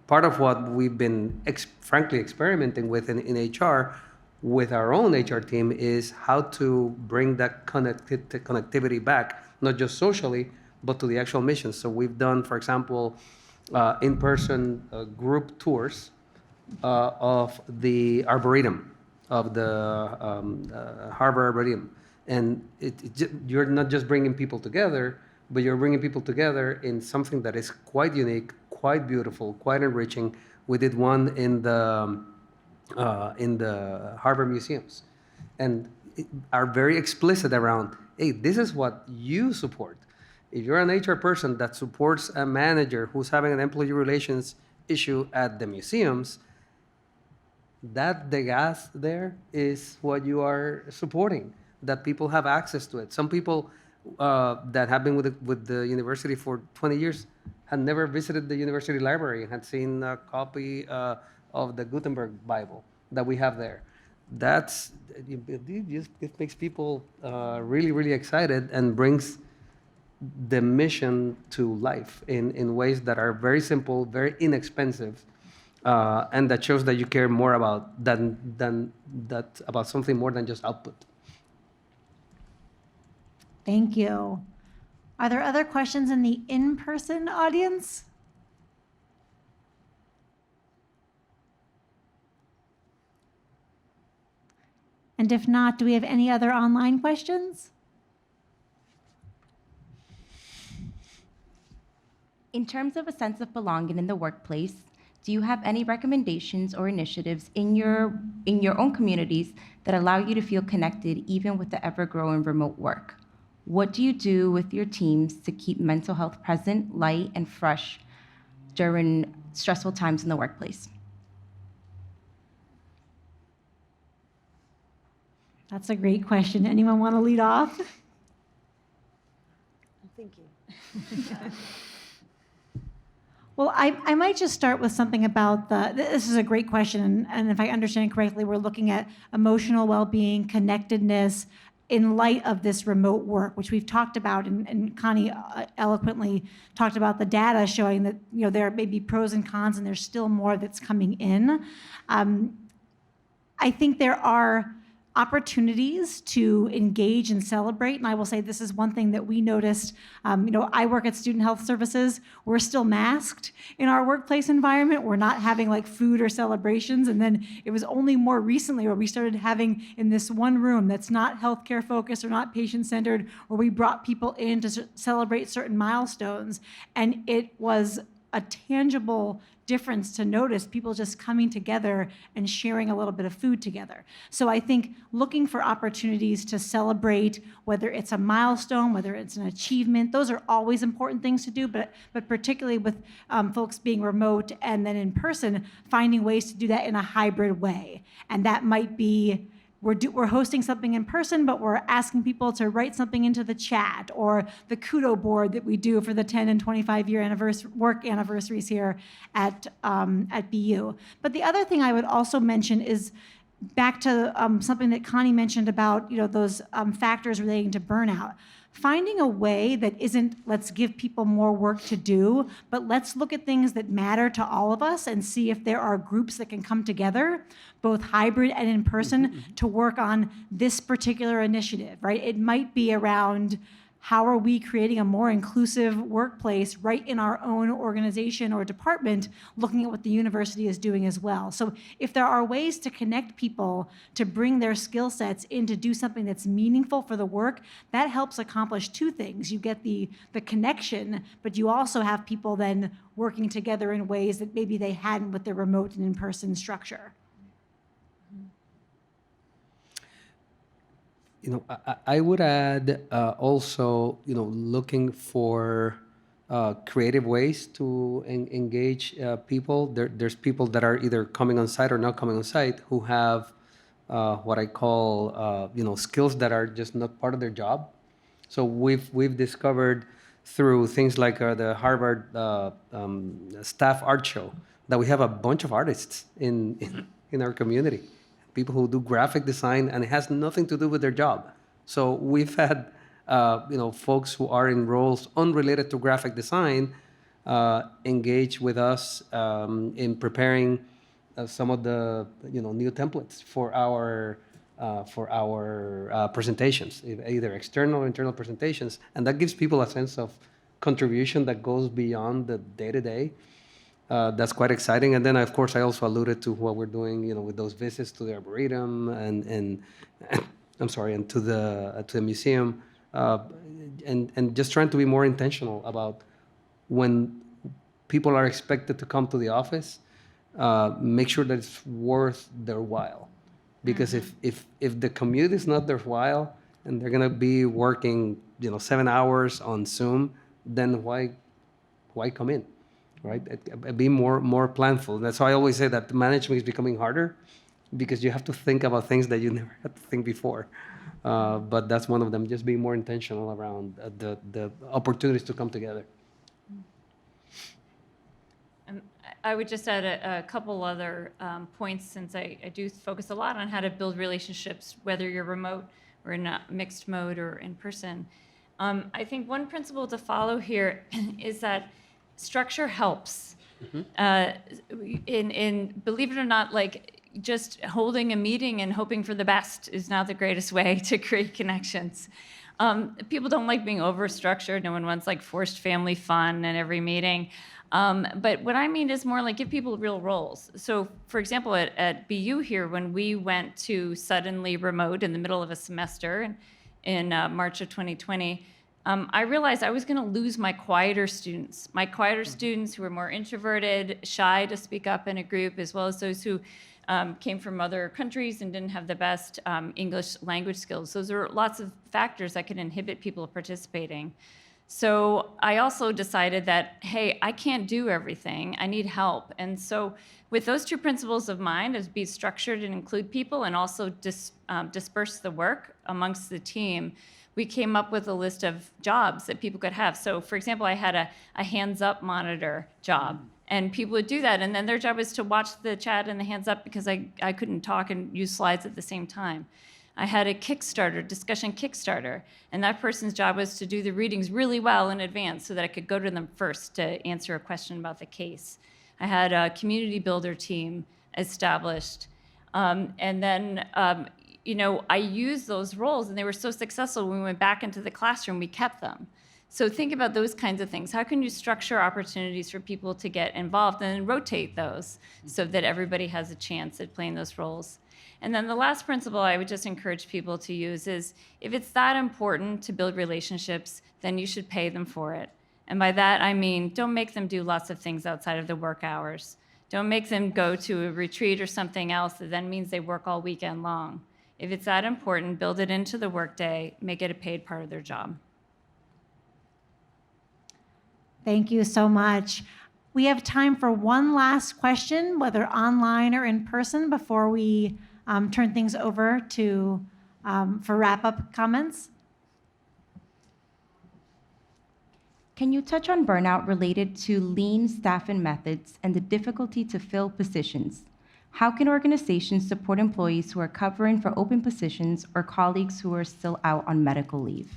part of what we've been frankly experimenting with in HR with our own HR team is how to bring that connectivity back, not just socially, but to the actual mission. So we've done, for example, in-person group tours of the Arboretum, of the Harbor Arboretum. And you're not just bringing people together, but you're bringing people together in something that is quite unique, quite beautiful, quite enriching. We did one in the Harbor Museums, and are very explicit around, hey, this is what you support. If you're an HR person that supports a manager who's having an employee relations issue at the museums, that the gas there is what you are supporting, that people have access to it. Some people that have been with the university for 20 years had never visited the university library and had seen a copy of the Gutenberg Bible that we have there. It makes people really, really excited and brings the mission to life in ways that are very simple, very inexpensive, and that shows that you care more about about something more than just output. Thank you. Are there other questions in the in-person audience? And if not, do we have any other online questions? In terms of a sense of belonging in the workplace, do you have any recommendations or initiatives in your own communities that allow you to feel connected even with the ever-growing remote work? What do you do with your teams to keep mental health present, light, and fresh during stressful times in the workplace? That's a great question. Anyone want to lead off? I'm thinking. Well, I might just start with something about this is a great question, and if I understand correctly, we're looking at emotional well-being, connectedness, in light of this remote work, which we've talked about, and Connie eloquently talked about the data showing that there may be pros and cons, and there's still more that's coming in. I think there are opportunities to engage and celebrate, and I will say this is one thing that we noticed. I work at Student Health Services. We're still masked in our workplace environment. We're not having like food or celebrations, and then it was only more recently where we started having in this one room that's not healthcare focused or not patient-centered, where we brought people in to celebrate certain milestones, and it was a tangible difference to notice people just coming together and sharing a little bit of food together. So I think looking for opportunities to celebrate, whether it's a milestone, whether it's an achievement, those are always important things to do, but particularly with folks being remote and then in person, finding ways to do that in a hybrid way. And that might be we're hosting something in person, but we're asking people to write something into the chat, or the kudo board that we do for the 10 and 25-year work anniversaries here at BU. But the other thing I would also mention is back to something that Connie mentioned about those factors relating to burnout. Finding a way that isn't let's give people more work to do, but let's look at things that matter to all of us and see if there are groups that can come together, both hybrid and in person, to work on this particular initiative, right? It might be around how are we creating a more inclusive workplace right in our own organization or department, looking at what the university is doing as well. So if there are ways to connect people, to bring their skill sets in to do something that's meaningful for the work, that helps accomplish two things. You get the connection, but you also have people then working together in ways that maybe they hadn't with their remote and in-person structure. I would add also, looking for creative ways to engage people. There's people that are either coming on site or not coming on site who have what I call, skills that are just not part of their job. So we've discovered through things like the Harvard staff art show that we have a bunch of artists in our community. People who do graphic design, and it has nothing to do with their job. So we've had, folks who are in roles unrelated to graphic design engage with us in preparing some of the, new templates for our presentations, either external or internal presentations, and that gives people a sense of contribution that goes beyond the day-to-day. That's quite exciting. And then, of course, I also alluded to what we're doing, with those visits to the Arboretum and to the museum, and just trying to be more intentional about when people are expected to come to the office, make sure that it's worth their while. Because if the commute is not their while and they're gonna be working, 7 hours on Zoom, then why come in? Right? Be more planful. That's why I always say that management is becoming harder because you have to think about things that you never had to think before. But that's one of them, just being more intentional around the opportunities to come together. And I would just add a couple other points, since I do focus a lot on how to build relationships, whether you're remote or in a mixed mode or in person. I think one principle to follow here is that structure helps. In believe it or not, like just holding a meeting and hoping for the best is not the greatest way to create connections. People don't like being over-structured. No one wants like forced family fun in every meeting. But what I mean is more like give people real roles. So for example, at BU here, when we went to suddenly remote in the middle of a semester in March of 2020, I realized I was going to lose my quieter students who were more introverted, shy to speak up in a group, as well as those who came from other countries and didn't have the best English language skills. Those are lots of factors that can inhibit people participating. So I also decided that, hey, I can't do everything. I need help. And so with those two principles of mind, as be structured and include people and also disperse the work amongst the team, we came up with a list of jobs that people could have. So for example, I had a hands-up monitor job. And people would do that. And then their job was to watch the chat and the hands up because I couldn't talk and use slides at the same time. I had a discussion Kickstarter, and that person's job was to do the readings really well in advance so that I could go to them first to answer a question about the case. I had a community builder team established. And then, I used those roles, and they were so successful when we went back into the classroom, we kept them. So think about those kinds of things. How can you structure opportunities for people to get involved and then rotate those so that everybody has a chance at playing those roles? And then the last principle I would just encourage people to use is if it's that important to build relationships, then you should pay them for it. And by that, I mean, don't make them do lots of things outside of the work hours. Don't make them go to a retreat or something else that then means they work all weekend long. If it's that important, build it into the workday, make it a paid part of their job. Thank you so much. We have time for one last question, whether online or in person, before we turn things over to for wrap-up comments. Can you touch on burnout related to lean staffing methods and the difficulty to fill positions? How can organizations support employees who are covering for open positions or colleagues who are still out on medical leave?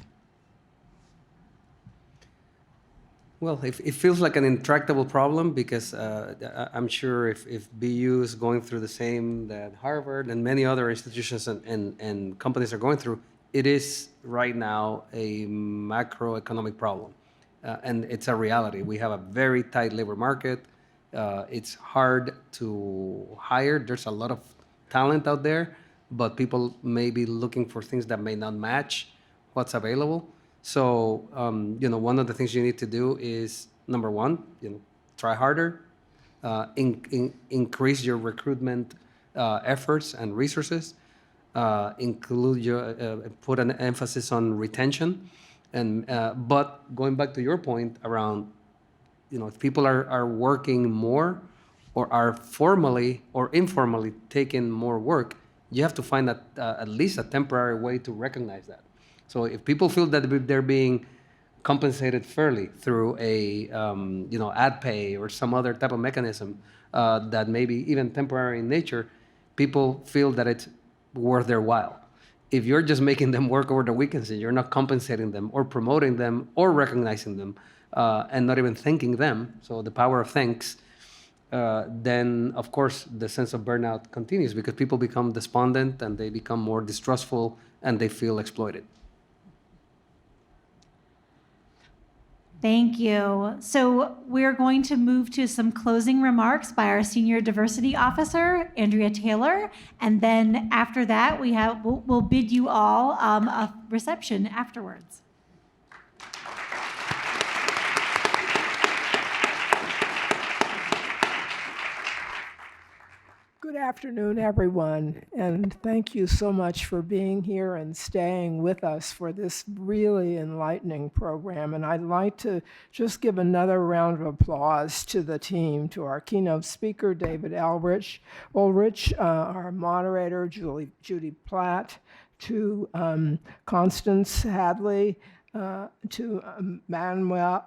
Well, it feels like an intractable problem because I'm sure if BU is going through the same that Harvard and many other institutions and companies are going through, it is right now a macroeconomic problem. And it's a reality. We have a very tight labor market. It's hard to hire. There's a lot of talent out there, but people may be looking for things that may not match what's available. So, one of the things you need to do is, number one, try harder, increase your recruitment efforts and resources, put an emphasis on retention. But going back to your point around, if people are working more or are formally or informally taking more work, you have to find at least a temporary way to recognize that. So if people feel that they're being compensated fairly through a ad pay or some other type of mechanism that may be even temporary in nature, people feel that it's worth their while. If you're just making them work over the weekends and you're not compensating them or promoting them or recognizing them and not even thanking them, so the power of thanks, then of course the sense of burnout continues because people become despondent and they become more distrustful and they feel exploited. Thank you. So we're going to move to some closing remarks by our Senior Diversity Officer, Andrea Taylor, and then after that, we'll bid you all a reception afterwards. Good afternoon, everyone, and thank you so much for being here and staying with us for this really enlightening program. And I'd like to just give another round of applause to the team, to our keynote speaker, David Ulrich, our moderator, Judy Platt, to Constance Hadley, to Manuel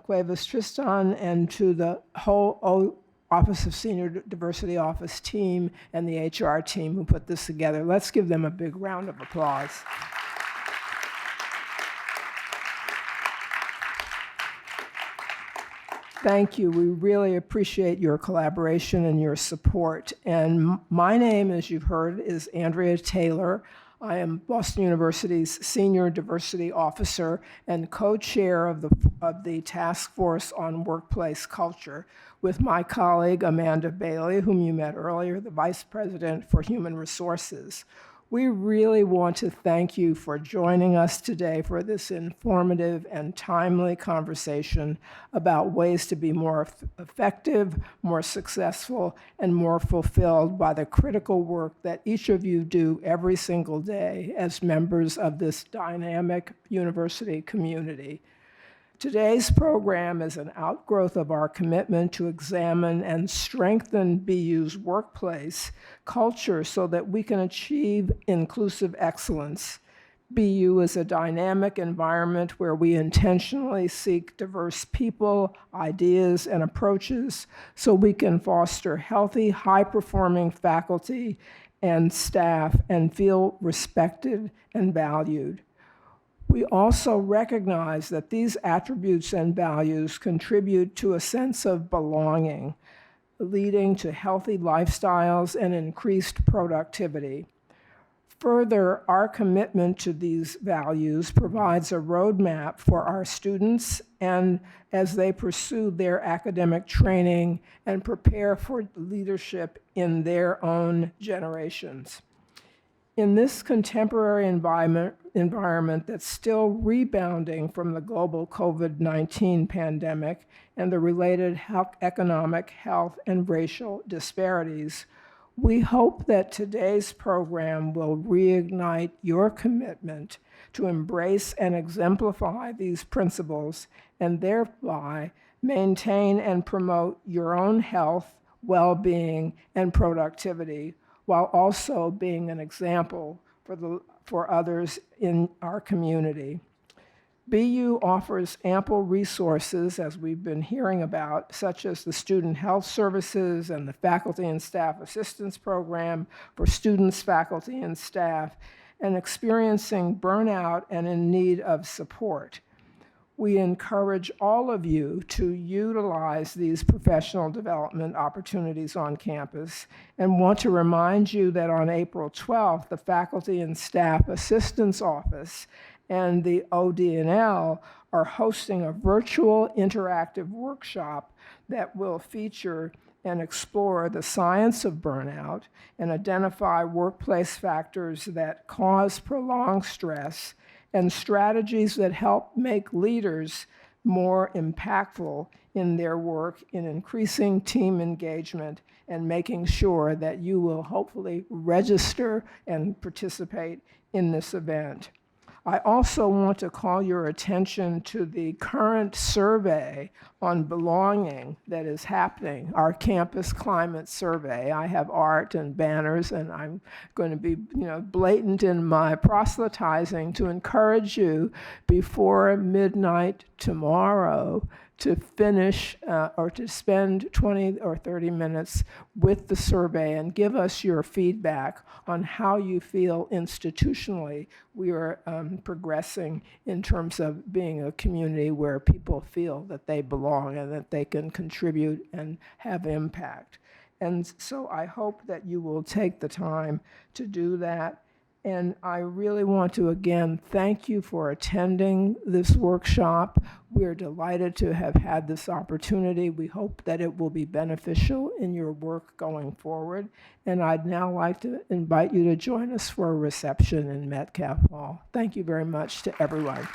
Cuevas-Trisán, and to the whole Office of Senior Diversity Office team and the HR team who put this together. Let's give them a big round of applause. Thank you. We really appreciate your collaboration and your support. And my name, as you've heard, is Andrea Taylor. I am Boston University's Senior Diversity Officer and co-chair of the Task Force on Workplace Culture with my colleague Amanda Bailey, whom you met earlier, the Vice President for Human Resources. We really want to thank you for joining us today for this informative and timely conversation about ways to be more effective, more successful, and more fulfilled by the critical work that each of you do every single day as members of this dynamic university community. Today's program is an outgrowth of our commitment to examine and strengthen BU's workplace culture so that we can achieve inclusive excellence. BU is a dynamic environment where we intentionally seek diverse people, ideas, and approaches so we can foster healthy, high-performing faculty and staff and feel respected and valued. We also recognize that these attributes and values contribute to a sense of belonging, leading to healthy lifestyles and increased productivity. Further, our commitment to these values provides a roadmap for our students and as they pursue their academic training and prepare for leadership in their own generations. In this contemporary environment that's still rebounding from the global COVID-19 pandemic and the related economic, health, and racial disparities, we hope that today's program will reignite your commitment to embrace and exemplify these principles and thereby maintain and promote your own health, well-being, and productivity, while also being an example for others in our community. BU offers ample resources, as we've been hearing about, such as the Student Health Services and the Faculty and Staff Assistance Program for students, faculty, and staff, and experiencing burnout and in need of support. We encourage all of you to utilize these professional development opportunities on campus and want to remind you that on April 12th, the Faculty and Staff Assistance Office and the OD&L are hosting a virtual interactive workshop that will feature and explore the science of burnout and identify workplace factors that cause prolonged stress and strategies that help make leaders more impactful in their work in increasing team engagement and making sure that you will hopefully register and participate in this event. I also want to call your attention to the current survey on belonging that is happening, our campus climate survey. I have art and banners, and I'm going to be blatant in my proselytizing to encourage you before midnight tomorrow to finish or to spend 20 or 30 minutes with the survey and give us your feedback on how you feel institutionally we are progressing in terms of being a community where people feel that they belong and that they can contribute and have impact. And so I hope that you will take the time to do that. And I really want to again thank you for attending this workshop. We're delighted to have had this opportunity. We hope that it will be beneficial in your work going forward. And I'd now like to invite you to join us for a reception in Metcalf Hall. Thank you very much to everyone.